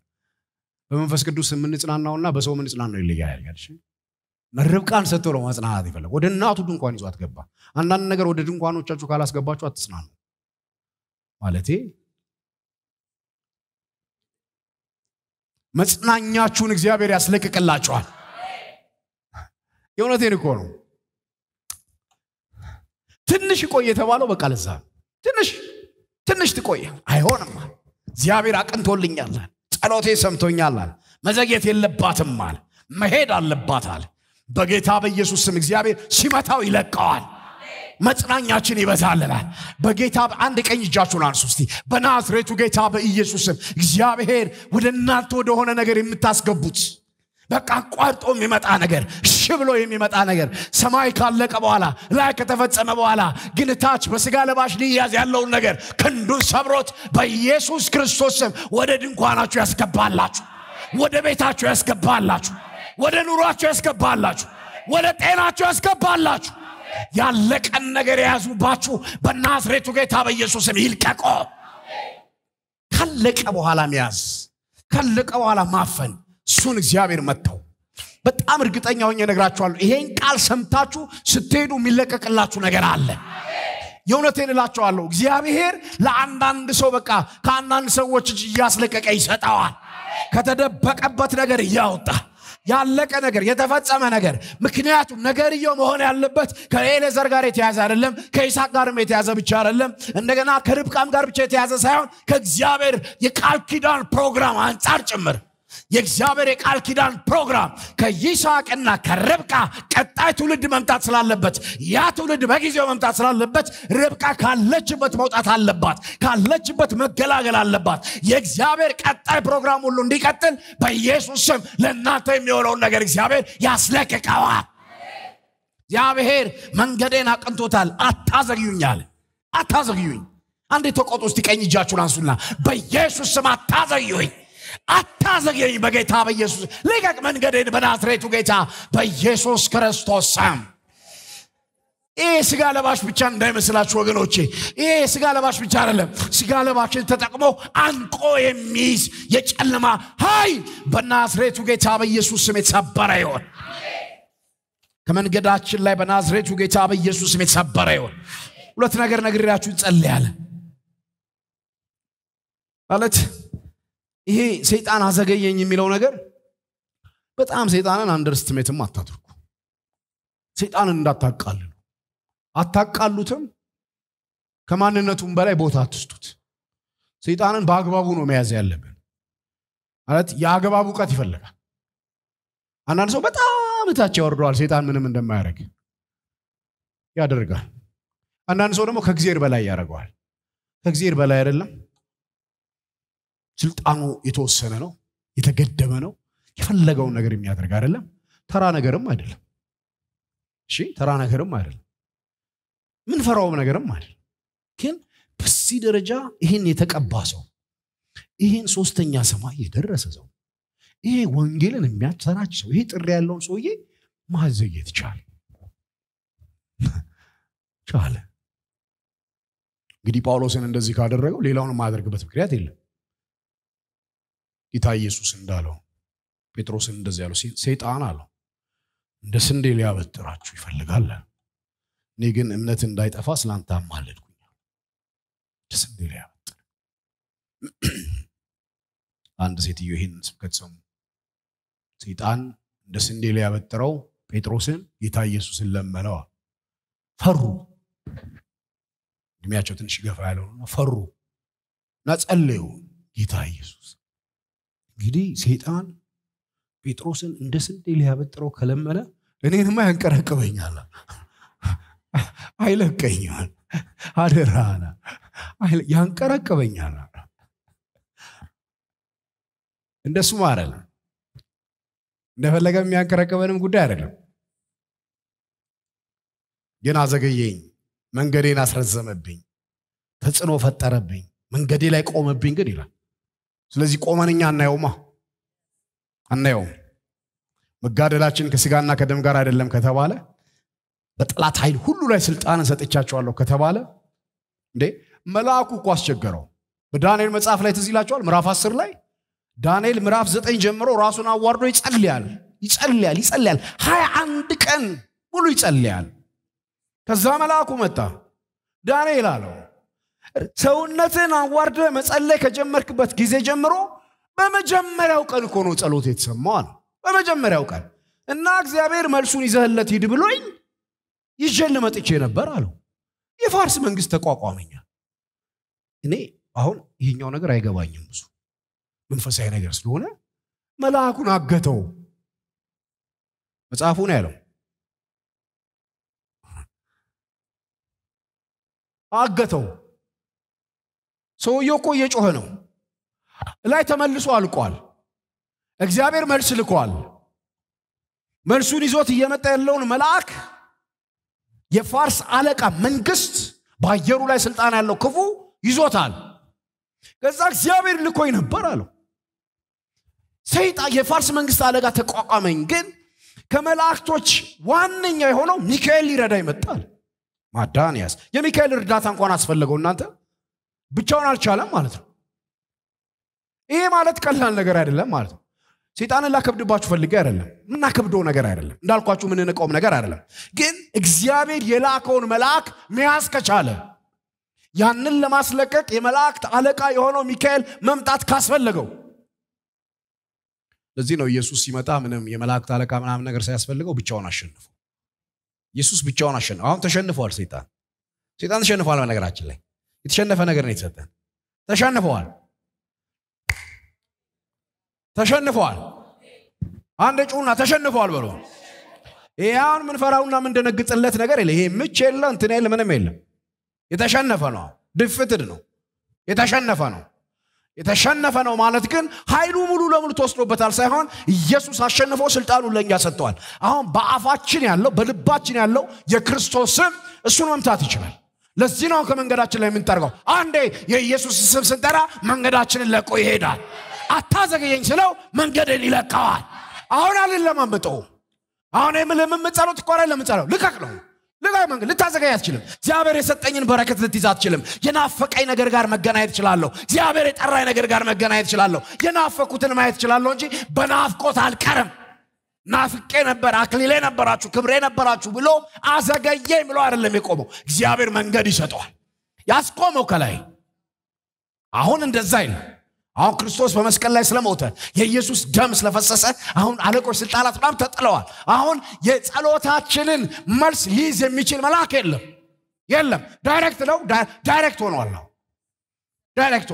በመንፈስ ቅዱስ ምንጽናናውና በሰው ምንጽናናው ይለያያል እሺ ርብቃን ሰጥቶ ማጽናናት ይፈልጋል ወደ እናቱ ድንኳን ይዟት ገባ አንዳንድ ነገር ወደ ድንኳኖቻችሁ ካላስገባችሁ አትጽናኑ ማለቴ መጽናኛችሁን እግዚአብሔር ያስለቅቅላችኋል የእውነቴን እኮ ነው ትንሽ ቆይ የተባለው በቃ ለዛ ትንሽ ትቆይ አይሆንም እግዚአብሔር አቅንቶልኛል ጸሎቴ ሰምቶኛል መዘግየት የለባትም ማለት መሄድ አለባታል በጌታ በኢየሱስ ስም እግዚአብሔር ሲመታው ይለቀዋል መጽናኛችን ይበዛልናል በጌታ አንድ ቀኝ እጃችሁን አንሱ እስቲ በናዝሬቱ ጌታ በኢየሱስ ስም እግዚአብሔር ወደ እናንተ ወደ ሆነ ነገር የምታስገቡት በቃ ቋርጦ የሚመጣ ነገር ሽብሎ የሚመጣ ነገር ሰማይ ካለቀ በኋላ ላይ ከተፈጸመ በኋላ ግን ታች በስጋ ለባሽ ሊያዝ ያለው ነገር ክንዱን ሰብሮት በኢየሱስ ክርስቶስ ስም ወደ ድንኳናችሁ ያስገባላችሁ ወደ ቤታችሁ ያስገባላችሁ ወደ ኑሯችሁ ያስገባላችሁ ወደ ጤናችሁ ያስገባላችሁ ያለቀን ነገር ያዙባችሁ በናዝሬቱ ጌታ በኢየሱስ ስም ይልቀቁ ካለቀ በኋላ ሚያዝ ካለቀ በኋላ ማፈን ሱን እግዚአብሔር መተው በጣም እርግጠኛ ሆኜ ነግራችኋለሁ ይሄን ቃል ሰምታችሁ ስትሄዱ የሚለቀቅላችሁ ነገር አለ የእውነቴን እላችኋለሁ እግዚአብሔር ለአንዳንድ ሰው በቃ ከአንዳንድ ሰዎች ያስለቀቀ ይሰጣዋል ከተደበቀበት ነገር ያወጣ ያለቀ ነገር የተፈጸመ ነገር ምክንያቱም ነገርየው መሆን ያለበት ከኤሌዘር ጋር የተያዘ አይደለም ከይስሐቅ ጋርም የተያዘ ብቻ አይደለም እንደገና ከርብቃም ጋር ብቻ የተያዘ ሳይሆን ከእግዚአብሔር የቃል ኪዳን ፕሮግራም አንፃር ጭምር የእግዚአብሔር የቃል ኪዳን ፕሮግራም ከይስሐቅና ከርብቃ ቀጣይ ትውልድ መምጣት ስላለበት ያ ትውልድ በጊዜው መምጣት ስላለበት ርብቃ ካለችበት መውጣት አለባት ካለችበት መገላገል አለባት የእግዚአብሔር ቀጣይ ፕሮግራም ሁሉ እንዲቀጥል በኢየሱስ ስም ለእናንተ የሚሆነውን ነገር እግዚአብሔር ያስለቅቀዋል እግዚአብሔር መንገዴን አቅንቶታል አታዘግዩኛል አታዘግዩኝ አንዴ ተቆጡ እስቲ ቀኝ እጃችሁን አንሱና በኢየሱስ ስም አታዘግዩኝ አታዘግየኝ በጌታ በኢየሱስ ልቀቅ መንገዴን በናዝሬቱ ጌታ በኢየሱስ ክርስቶስ ስም ይሄ ስጋ ለባሽ ብቻ እንዳይመስላችሁ ወገኖቼ ይሄ ስጋ ለባሽ ብቻ አይደለም ስጋ ለባሽን ተጠቅሞ አንቆ የሚይዝ የጨለማ ኃይል በናዝሬቱ ጌታ በኢየሱስ ስም የተሰበረ ይሁን ከመንገዳችን ላይ በናዝሬቱ ጌታ በኢየሱስ ስም የተሰበረ ይሁን ሁለት ነገር ነግሬያችሁ እንጸልያለን ማለት ይሄ ሰይጣን አዘገየኝ የሚለው ነገር በጣም ሰይጣንን አንደርስቲሜትም አታድርጉ ሰይጣንን እንዳታቃልሉ አታቃሉትም ከማንነቱም በላይ ቦታ አትስጡት ሰይጣንን በአግባቡ ነው መያዝ ያለብን ማለት ያገባቡ ቃት ይፈልጋል አንዳንድ ሰው በጣም እታች ያወርደዋል ሰይጣን ምንም እንደማያደርግ ያደርጋል አንዳንድ ሰው ደግሞ ከእግዚአብሔር በላይ ያደርገዋል ከእግዚአብሔር በላይ አይደለም ስልጣኑ የተወሰነ ነው የተገደበ ነው የፈለገውን ነገር የሚያደርግ አይደለም ተራ ነገርም አይደለም እሺ ተራ ነገርም አይደለም ምን ፈራውም ነገርም አይደለም ግን በዚህ ደረጃ ይሄን የተቀባ ሰው ይሄን ሶስተኛ ሰማይ የደረሰ ሰው ይሄ ወንጌልን የሚያሰራጭ ሰው ይሄ ጥሪ ያለውን ሰውዬ ማዘግየት ይችላል እንግዲህ ጳውሎስን እንደዚህ ካደረገው ሌላውን ማድረግበት ምክንያት የለም ጌታ ኢየሱስ እንዳለው ጴጥሮስን እንደዚህ ያለው ሰይጣን አለው እንደ ስንዴ ሊያበጥራችሁ ይፈልጋል እኔ ግን እምነት እንዳይጠፋ ስላንተ አማለድኩኝ እንደ ስንዴ ሊያበጥር አንድ ሴትዮ ይሄን ስብከት ሰሙ ሰይጣን እንደ ስንዴ ሊያበጥረው ጴጥሮስን ጌታ ኢየሱስን ለመነው ፈሩ እድሜያቸው ትንሽ ገፋ ያለውና ፈሩና ጸለዩ ጌታ ኢየሱስ እንግዲህ ሰይጣን ጴጥሮስን እንደ ስንዴ ሊያበጥረው ከለመነ እኔንማ ያንቀረቅበኛል አይለቀኛል አደራና ያንቀረቅበኛል እንደሱ ማለት ነው እንደፈለገ የሚያንቀረቅበንም ጉዳይ አይደለም ግን አዘገየኝ መንገዴን አስረዘመብኝ ተጽኖ ፈጠረብኝ መንገዴ ላይ ቆመብኝ ግን ይላል ስለዚህ ቆመንኛ አናየውም መጋደላችን ከስጋና ከደም ጋር አይደለም ከተባለ በጥላት ኃይል ሁሉ ላይ ስልጣንን ሰጥቻቸዋለሁ ከተባለ እንዴ መልአኩ እኮ አስቸገረው በዳንኤል መጽሐፍ ላይ ትዝ ይላችኋል ምዕራፍ 10 ላይ ዳንኤል ምዕራፍ 9 ጀምሮ ራሱን አዋርዶ ይጸልያል 21 ቀን ሙሉ ይጸልያል ከዛ መልአኩ መጣ ዳንኤል አለው ሰውነትን አዋርደ መጸለይ ከጀመርክበት ጊዜ ጀምሮ በመጀመሪያው ቀን እኮ ነው ጸሎት የተሰማው በመጀመሪያው ቀን እና እግዚአብሔር መልሱን ይዘህለት ሂድ ብሎኝ ይጀል መጥቼ ነበር አለው የፋርስ መንግስት ተቋቋመኛ እኔ አሁን ይሄኛው ነገር አይገባኝም ብዙ መንፈሳዊ ነገር ስለሆነ መልአኩን አገተው መጽሐፉ ነው ያለው አገተው ሰውየው እኮ እየጮኸ ነው ላይ ተመልሶ አልቋል እግዚአብሔር መልስ ልኳል መልሱን ይዞት እየመጣ ያለውን መልአክ የፋርስ አለቃ መንግስት በአየሩ ላይ ስልጣን ያለው ክፉ ይዞታል ከዛ እግዚአብሔር ልኮኝ ነበር አለው ሰይጣን የፋርስ መንግስት አለቃ ተቋቋመኝ ግን ከመላእክቶች ዋነኛ የሆነው ሚካኤል ሊረዳ ይመጣል ማዳንያስ የሚካኤል እርዳታ እንኳን አስፈልገው እናንተ ብቻውን አልቻለም ማለት ነው ይሄ ማለት ቀላል ነገር አይደለም ማለት ነው ሰይጣንን ላከብድባችሁ ፈልጌ አይደለም እና ከብዶ ነገር አይደለም እንዳልኳችሁ ምን እንቆም ነገር አይደለም ግን እግዚአብሔር የላከውን መልአክ መያዝ ከቻለ ያንን ለማስለቀቅ የመላእክት አለቃ የሆነው ሚካኤል መምጣት ካስፈልገው ለዚህ ነው ኢየሱስ ሲመጣ ምንም የመላእክት አለቃ ምናምን ነገር ሳያስፈልገው ብቻውን አሸንፈው ኢየሱስ ብቻውን አሸንፈው አሁን ተሸንፈዋል ሰይጣን ተሸንፈዋል በነገራችን ላይ የተሸነፈ ነገር ነው የተሰጠን ተሸንፈዋል አንድ ጩና ተሸንፈዋል በሉ ይሄን ምን ፈራውና ምን ደነግጥለት ነገር የለ ይሄ ምች የለ እንትን የለ ምንም የለም የተሸነፈ ነው ድፍትድ ነው የተሸነፈ ነው ማለት ግን ኃይሉ ሙሉ ለሙሉ ተወስዶበታል ሳይሆን ኢየሱስ አሸንፎ ስልጣኑን ለኛ ሰጥቷል አሁን በአፋችን ያለው በልባችን ያለው የክርስቶስ ስም እሱን መምታት ይችላል ለዚህ ነው ከመንገዳችን ላይ ምን ታርገው አንዴ የኢየሱስ ስም ስንጠራ መንገዳችንን ለቆ ይሄዳል አታዘገየኝ ስለው መንገድን ይለቀዋል አሁን አልለማመጠው አሁን የምጸሎት እኮ አይደለም የምጸለው ልቀቅ ነው ልቀቅ መንገድ ልታዘገይ አትችልም እግዚአብሔር የሰጠኝን በረከት ልትይዝ አትችልም የናፈቀኝ ነገር ጋር መገናኘት ይችላልው እግዚአብሔር የጠራኝ ነገር ጋር መገናኘት ይችላልው የናፈቁትን ማየት ይችላልው እንጂ በናፍቆት አልቀርም ናፍቄ ነበር አክሊሌ ነበራችሁ ክብሬ ነበራችሁ ብሎ አዘገየኝ ብሎ አይደለም የቆመው እግዚአብሔር መንገድ ይሰጠዋል ያስቆመው ከላይ አሁን እንደዛ አይደለም አሁን ክርስቶስ በመስቀል ላይ ስለሞተ የኢየሱስ ደም ስለፈሰሰ አሁን አለቆች ስልጣናት በጣም ተጥለዋል አሁን የጸሎታችንን መልስ ሊይዝ የሚችል መልአክ የለም ዳይሬክት ነው ዳይሬክት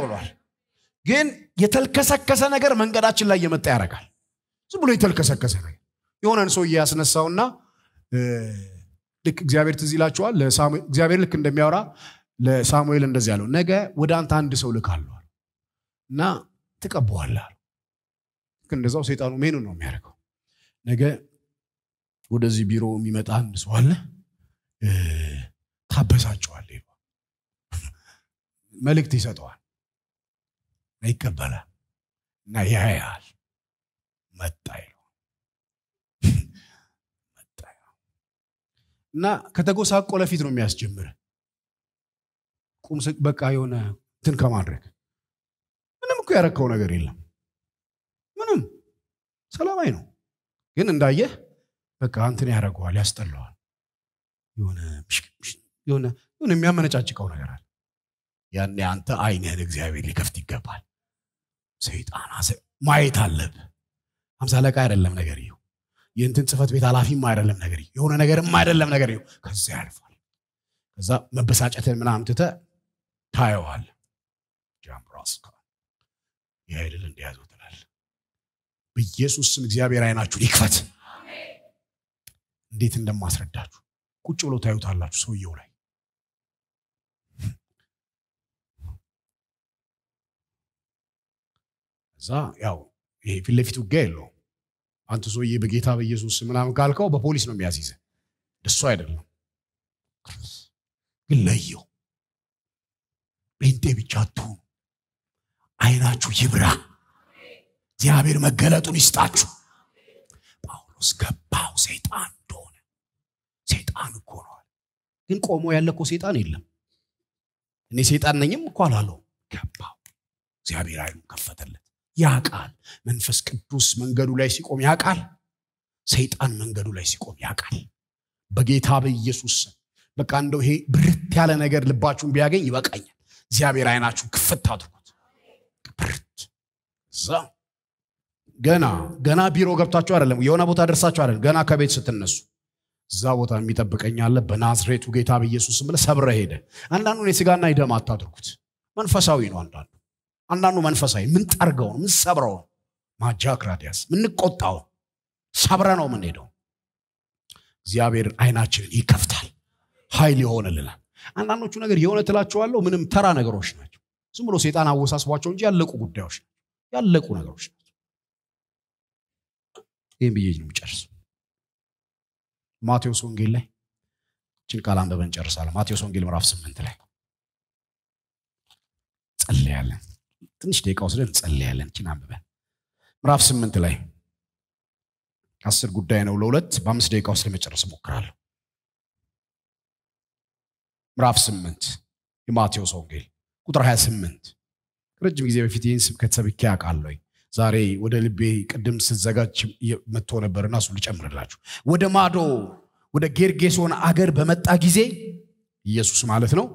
ሆኗል ግን የተልከሰከሰ ነገር መንገዳችን ላይ የመጣ ያረጋል ዝም ብሎ የተልከሰከሰ ነገር የሆነን ሰው ያስነሳውና ልክ እግዚአብሔር ትዝ ይላችኋል ለሳሙኤል እግዚአብሔር ልክ እንደሚያወራ ለሳሙኤል እንደዚህ ያለው ነገ ወደ አንተ አንድ ሰው ልካለሁ እና ተቀበዋለህ እንደዛው ሰይጣኑ ምን ነው የሚያደርገው ነገ ወደዚህ ቢሮ የሚመጣ አንድ ሰው አለ ታበሳጨዋል መልእክት ይሰጠዋል አይቀበላል እና ያያል መጣይ እና ከተጎሳቆለ ፊት ነው የሚያስጀምር ቁም በቃ የሆነ እንትን ከማድረግ ምንም እኮ ያረከው ነገር የለም ምንም ሰላማዊ ነው ግን እንዳየህ በቃ አንተን ያረጋዋል ያስጠላዋል የሆነ የሚያመነጫጭቀው ነገር አለ ያኔ አንተ አይነህን እግዚአብሔር ሊከፍት ይገባል ሰይጣን ማየት አለብህ 50 ለቃ አይደለም ነገር ይሁ የእንትን ጽፈት ቤት ኃላፊም አይደለም ነገር የሆነ ነገርም አይደለም ነገር ይሁ ከዛ ያልፋል ከዛ መበሳጨትን ምናምን ታየዋል ጃምራስካ ያይደል እንዲያዘው ተላል በኢየሱስ ስም እግዚአብሔር አይናችሁን ይክፈት አሜን እንዴት እንደማስረዳችሁ ቁጭ ብሎ ታዩታላችሁ ሰውየው ላይ እዛ ያው ይሄ ፊለፊቱ ጋር አንተ ሰውዬ በጌታ በኢየሱስ ምናምን ካልከው በፖሊስ ነው የሚያስይዘ እሱ አይደለም ግን ለየው በእንቴ ብቻቱ አይናችሁ ይብራ እግዚአብሔር መገለጡን ይስጣችሁ ጳውሎስ ገባው ሰይጣን እንደሆነ ሰይጣን እኮ ነው ግን ቆሞ ያለኮ ሰይጣን የለም እኔ ሰይጣን ነኝም እኮ አላለው ገባው እግዚአብሔር አይኑ ከፈተለት ያቃል መንፈስ ቅዱስ መንገዱ ላይ ሲቆም ያቃል ሰይጣን መንገዱ ላይ ሲቆም ያቃል በጌታ በኢየሱስ በቃ እንደው ይሄ ብርት ያለ ነገር ልባችሁን ቢያገኝ ይበቃኛል እግዚአብሔር አይናችሁ ክፍት አድርጉት ብርት ገና ቢሮ ገብታችሁ አይደለም የሆነ ቦታ ደርሳችሁ አይደለም ገና ከቤት ስትነሱ እዛ ቦታ የሚጠብቀኝ አለ በናዝሬቱ ጌታ በኢየሱስ ስም ለሰብረ ሄደ አንዳንዱ የሥጋና የደም አታድርጉት መንፈሳዊ ነው አንዳንዱ መንፈሳዊ ምን ጠርገው ምን ሰብረው ማጃክራዲያስ ምን ቆጣው ሰብረ ነው ምን ሄደው እግዚአብሔር አይናችንን ይከፍታል ኃይል ይሆንልናል አንዳንዶቹ ነገር የሆነ ተላቸዋለሁ ምንም ተራ ነገሮች ናቸው ዝም ብሎ ሰይጣን አወሳስቧቸው እንጂ ያለቁ ጉዳዮች ያለቁ ነገሮች ናቸው ይሄን ብዬ ነው ጨርስ ማቴዎስ ወንጌል ላይ ጭንቃል አንበበን ጨርሳለን ማቴዎስ ወንጌል ምዕራፍ 8 ላይ ጸልያለን ትንሽ ደቂቃ ወስደን ጸልያለን አንበበን ምዕራፍ 8 ላይ 10 ጉዳይ ነው ለሁለት በ5 ደቂቃ ውስጥ ለመጨረስ ሞክራለሁ ምዕራፍ 8 የማቴዎስ ወንጌል ቁጥር 28 ረጅም ጊዜ በፊት ይህን ስብከት ሰብኬ አውቃለሁ ዛሬ ወደ ልቤ ቅድም ስዘጋጅ መጥቶ ነበርና እሱ ልጨምርላችሁ ወደ ማዶ ወደ ጌርጌሶን አገር በመጣ ጊዜ ኢየሱስ ማለት ነው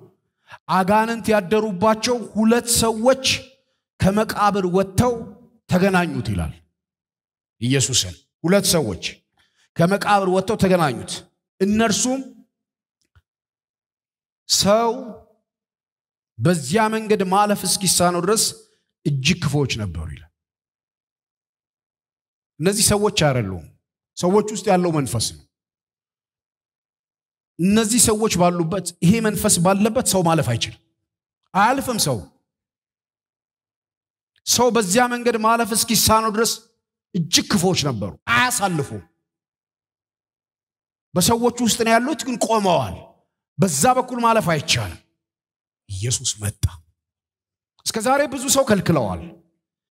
አጋንንት ያደሩባቸው ሁለት ሰዎች ከመቃብር ወጥተው ተገናኙት ይላል ኢየሱስን ሁለት ሰዎች ከመቃብር ወጥተው ተገናኙት እነርሱም ሰው በዚያ መንገድ ማለፍ እስኪሳነው ድረስ እጅግ ክፉዎች ነበሩ ይላል እነዚህ ሰዎች አይደሉም ሰዎች ውስጥ ያለው መንፈስ ነው እነዚህ ሰዎች ባሉበት ይሄ መንፈስ ባለበት ሰው ማለፍ አይችልም አያልፍም ሰው በዚያ መንገድ ማለፍ እስኪሳነው ድረስ እጅግ ክፉዎች ነበሩ አያሳልፉ በሰዎች ውስጥ ነው ያሉት ግን ቆመዋል በዛ በኩል ማለፍ አይቻልም ኢየሱስ መጣ እስከዛሬ ብዙ ሰው ከልክለዋል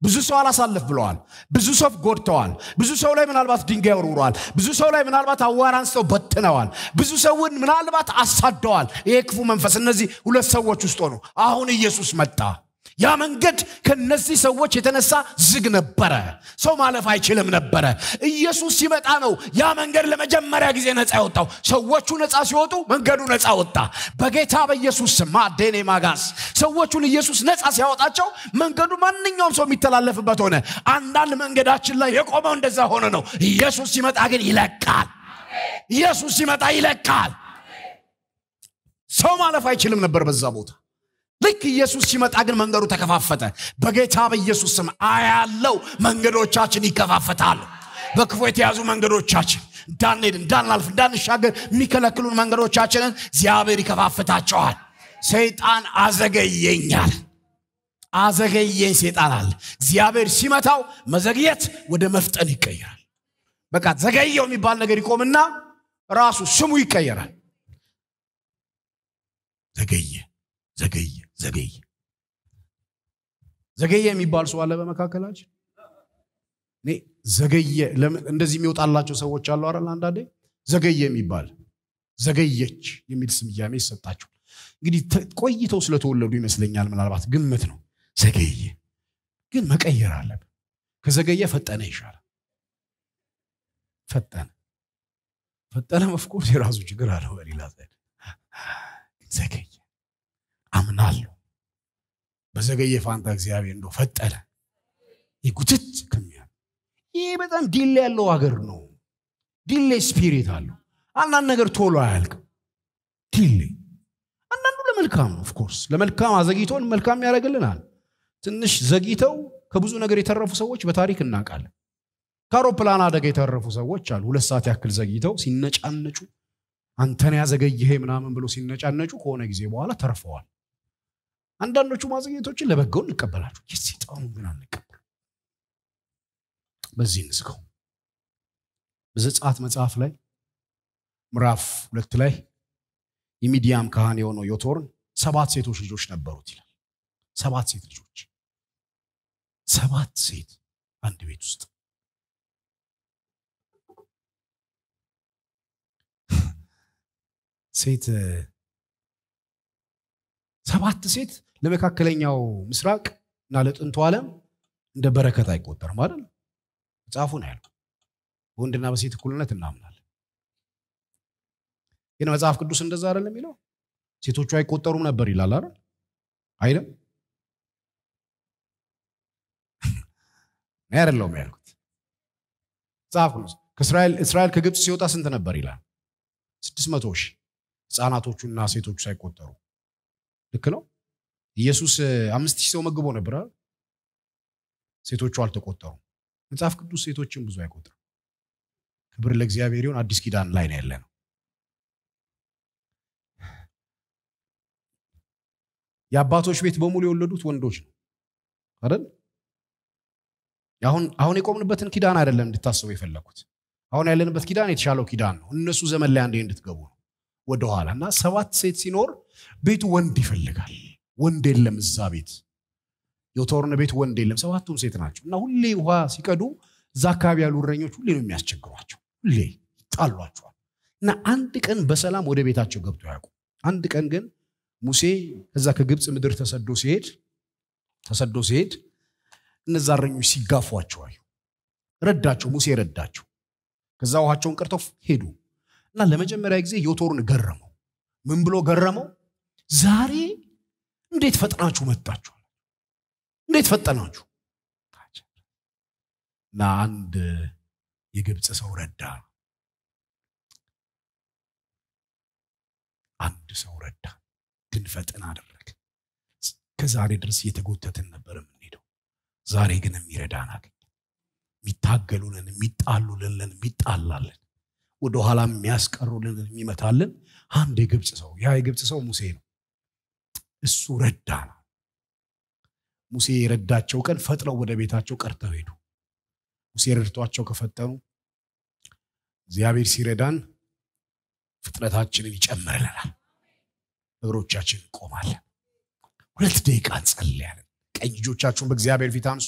ብዙ ሰው አላሳልፍ ብለዋል ብዙ ሰው ጎድተዋል ብዙ ሰው ላይ ምናልባት ድንጋይ ወርውረዋል ብዙ ሰው ላይ ምናልባት አዋራን ሰው በትነዋል ብዙ ሰውን ምናልባት አሳደዋል ይሄ ክፉ መንፈስ እነዚህ ሁለት ሰዎች ውስጥ ሆኖ አሁን ኢየሱስ መጣ ያ መንገድ ከነዚህ ሰዎች የተነሳ ዝግ ነበረ ሰው ማለፍ አይችልም ነበረ ኢየሱስ ሲመጣ ነው ያ መንገድ ለመጀመሪያ ጊዜ ነፃ ያወጣው ሰዎቹ ነፃ ሲወጡ መንገዱ ነፃ ወጣ በጌታ በኢየሱስ ስም ማደኔ ማጋስ ሰዎቹን ኢየሱስ ነፃ ሲያወጣቸው መንገዱ ማንኛውም ሰው የሚተላለፍበት ሆነ አንዳንድ መንገዳችን ላይ የቆመው እንደዛ ሆነ ነው ኢየሱስ ሲመጣ ግን ይለቃል ኢየሱስ ሲመጣ ይለቃል ሰው ማለፍ አይችልም ነበር በዛ ቦታ ልክ ኢየሱስ ሲመጣ ግን መንገዱ ተከፋፈተ በጌታ በኢየሱስ ስም አያለው መንገዶቻችን ይከፋፈታሉ በክፉ የተያዙ መንገዶቻችን እንዳንሄድ እንዳናልፍ እንዳንሻገር የሚከለክሉን መንገዶቻችንን እግዚአብሔር ይከፋፍታቸዋል። ሰይጣን አዘገየኛል አዘገየኝ ሰይጣን አለ። እግዚአብሔር ሲመታው መዘግየት ወደ መፍጠን ይቀየራል። በቃ ዘገየው የሚባል ነገር ይቆምና ራሱ ስሙ ይቀየራል። ዘገየ ዘገየ ዘገየ ዘገየ የሚባል ሰው አለ በመካከላችን። እኔ ዘገየ ለምን እንደዚህ የሚወጣላቸው ሰዎች አሉ አይደል? አንዳንዴ ዘገየ የሚባል ዘገየች የሚል ስም ይሰጣቸው። እንግዲህ ቆይተው ስለተወለዱ ይመስለኛል፣ ምናልባት ግምት ነው። ዘገየ ግን መቀየር አለበት። ከዘገየ ፈጠነ ይሻላል። ፈጠነ መፍቆስ የራሱ ችግር አለው። በሌላ ዘዴ ዘገየ አምናለሁ በዘገየ ፋንታ እግዚአብሔር እንደው ፈጠነ ይጉትት ከሚያ ይሄ በጣም ዲሌ ያለው ሀገር ነው። ዲሌ ስፒሪት አለው። አንዳንድ ነገር ቶሎ አያልቅም። ዲሌ አንዳንዱ ለመልካም ነው። ኦፍ ኮርስ ለመልካም አዘግይቶን መልካም ያደርግልናል። ትንሽ ዘግይተው ከብዙ ነገር የተረፉ ሰዎች በታሪክ እናውቃለን። ከአውሮፕላን አደጋ የተረፉ ሰዎች አሉ። 2 ሰዓት ያክል ዘግይተው ሲነጫነጩ አንተን ያዘገየህ ምናምን ብሎ ሲነጫነጩ ከሆነ ጊዜ በኋላ ተርፈዋል። አንዳንዶቹ ማዘግየቶችን ለበጎ እንቀበላቸው፣ የሰይጣኑ ግን አንቀበል። በዚህ እንስከው። በዘጸአት መጽሐፍ ላይ ምዕራፍ 2 ላይ የሚዲያም ካህን የሆነው ዮቶርን 7 ሴቶች ልጆች ነበሩት ይላል። 7 ሴት ልጆች፣ 7 ሴት አንድ ቤት ውስጥ። ሴት 7 ሴት ለመካከለኛው ምስራቅ እና ለጥንቱ ዓለም እንደ በረከት አይቆጠርም አይደል? መጽሐፉ ነው ያለው። ወንድና በሴት እኩልነት እናምናለን። ግን መጽሐፍ ቅዱስ እንደዛ አይደለም የሚለው። ሴቶቹ አይቆጠሩም ነበር ይላል አይደል? አይደለም አይደለም ያልኩት። መጽሐፍ ቅዱስ እስራኤል ከግብጽ ሲወጣ ስንት ነበር ይላል? 600,000 ሕፃናቶቹና ሴቶቹ ሳይቆጠሩ። ልክ ነው። ኢየሱስ 5,000 ሰው መግቦ ነበር አይደል? ሴቶቹ አልተቆጠሩም። መጽሐፍ ቅዱስ ሴቶችን ብዙ አይቆጥርም። ክብር ለእግዚአብሔር ይሁን። አዲስ ኪዳን ላይ ነው ያለነው። የአባቶች ቤት በሙሉ የወለዱት ወንዶች ነው አይደል? አሁን የቆምንበትን ኪዳን አይደለም እንድታስቡ የፈለኩት። አሁን ያለንበት ኪዳን የተሻለው ኪዳን ነው። እነሱ ዘመን ላይ አንዴ እንድትገቡ ነው ወደ ኋላና 7 ሴት ሲኖር ቤቱ ወንድ ይፈልጋል። ወንድ የለም እዛ ቤት። ዮቶርን ቤት ወንድ የለም። 7ቱም ሴት ናቸው እና ሁሌ ውሃ ሲቀዱ እዛ አካባቢ ያሉ እረኞች ሁሌ ነው የሚያስቸግሯቸው። ሁሌ ይጣሏቸዋል እና አንድ ቀን በሰላም ወደ ቤታቸው ገብቶ ያውቁ። አንድ ቀን ግን ሙሴ ከዛ ከግብጽ ምድር ተሰዶ ሲሄድ እነዛ እረኞች ሲጋፏቸው አዩ። ረዳቸው፣ ሙሴ ረዳቸው። ከዛ ውሃቸውን ቀርተው ሄዱ እና ለመጀመሪያ ጊዜ ዮቶርን ገረመው። ምን ብሎ ገረመው? ዛሬ እንዴት ፈጥናችሁ መጣችሁ? እንዴት ፈጠናችሁ? እና አንድ የግብጽ ሰው ረዳ። አንድ ሰው ረዳ ግን ፈጥና አደረገ። ከዛሬ ድረስ እየተጎተተን ነበር የምንሄደው። ዛሬ ግን የሚረዳን አገኘ። የሚታገሉልን፣ የሚጣሉልን፣ የሚጣላልን፣ ወደ ኋላ የሚያስቀሩልን፣ የሚመታልን አንድ የግብጽ ሰው። ያ የግብጽ ሰው ሙሴ ነው። እሱ ረዳና ሙሴ የረዳቸው ቀን ፈጥነው ወደ ቤታቸው ቀርተው ሄዱ። ሙሴ ረድቷቸው ከፈጠኑ እግዚአብሔር ሲረዳን ፍጥነታችንን ይጨምርልናል። እግሮቻችንን ቆማለን። 2 ደቂቃ እንጸልያለን። ቀኝ እጆቻችሁን በእግዚአብሔር ፊት አንሱ።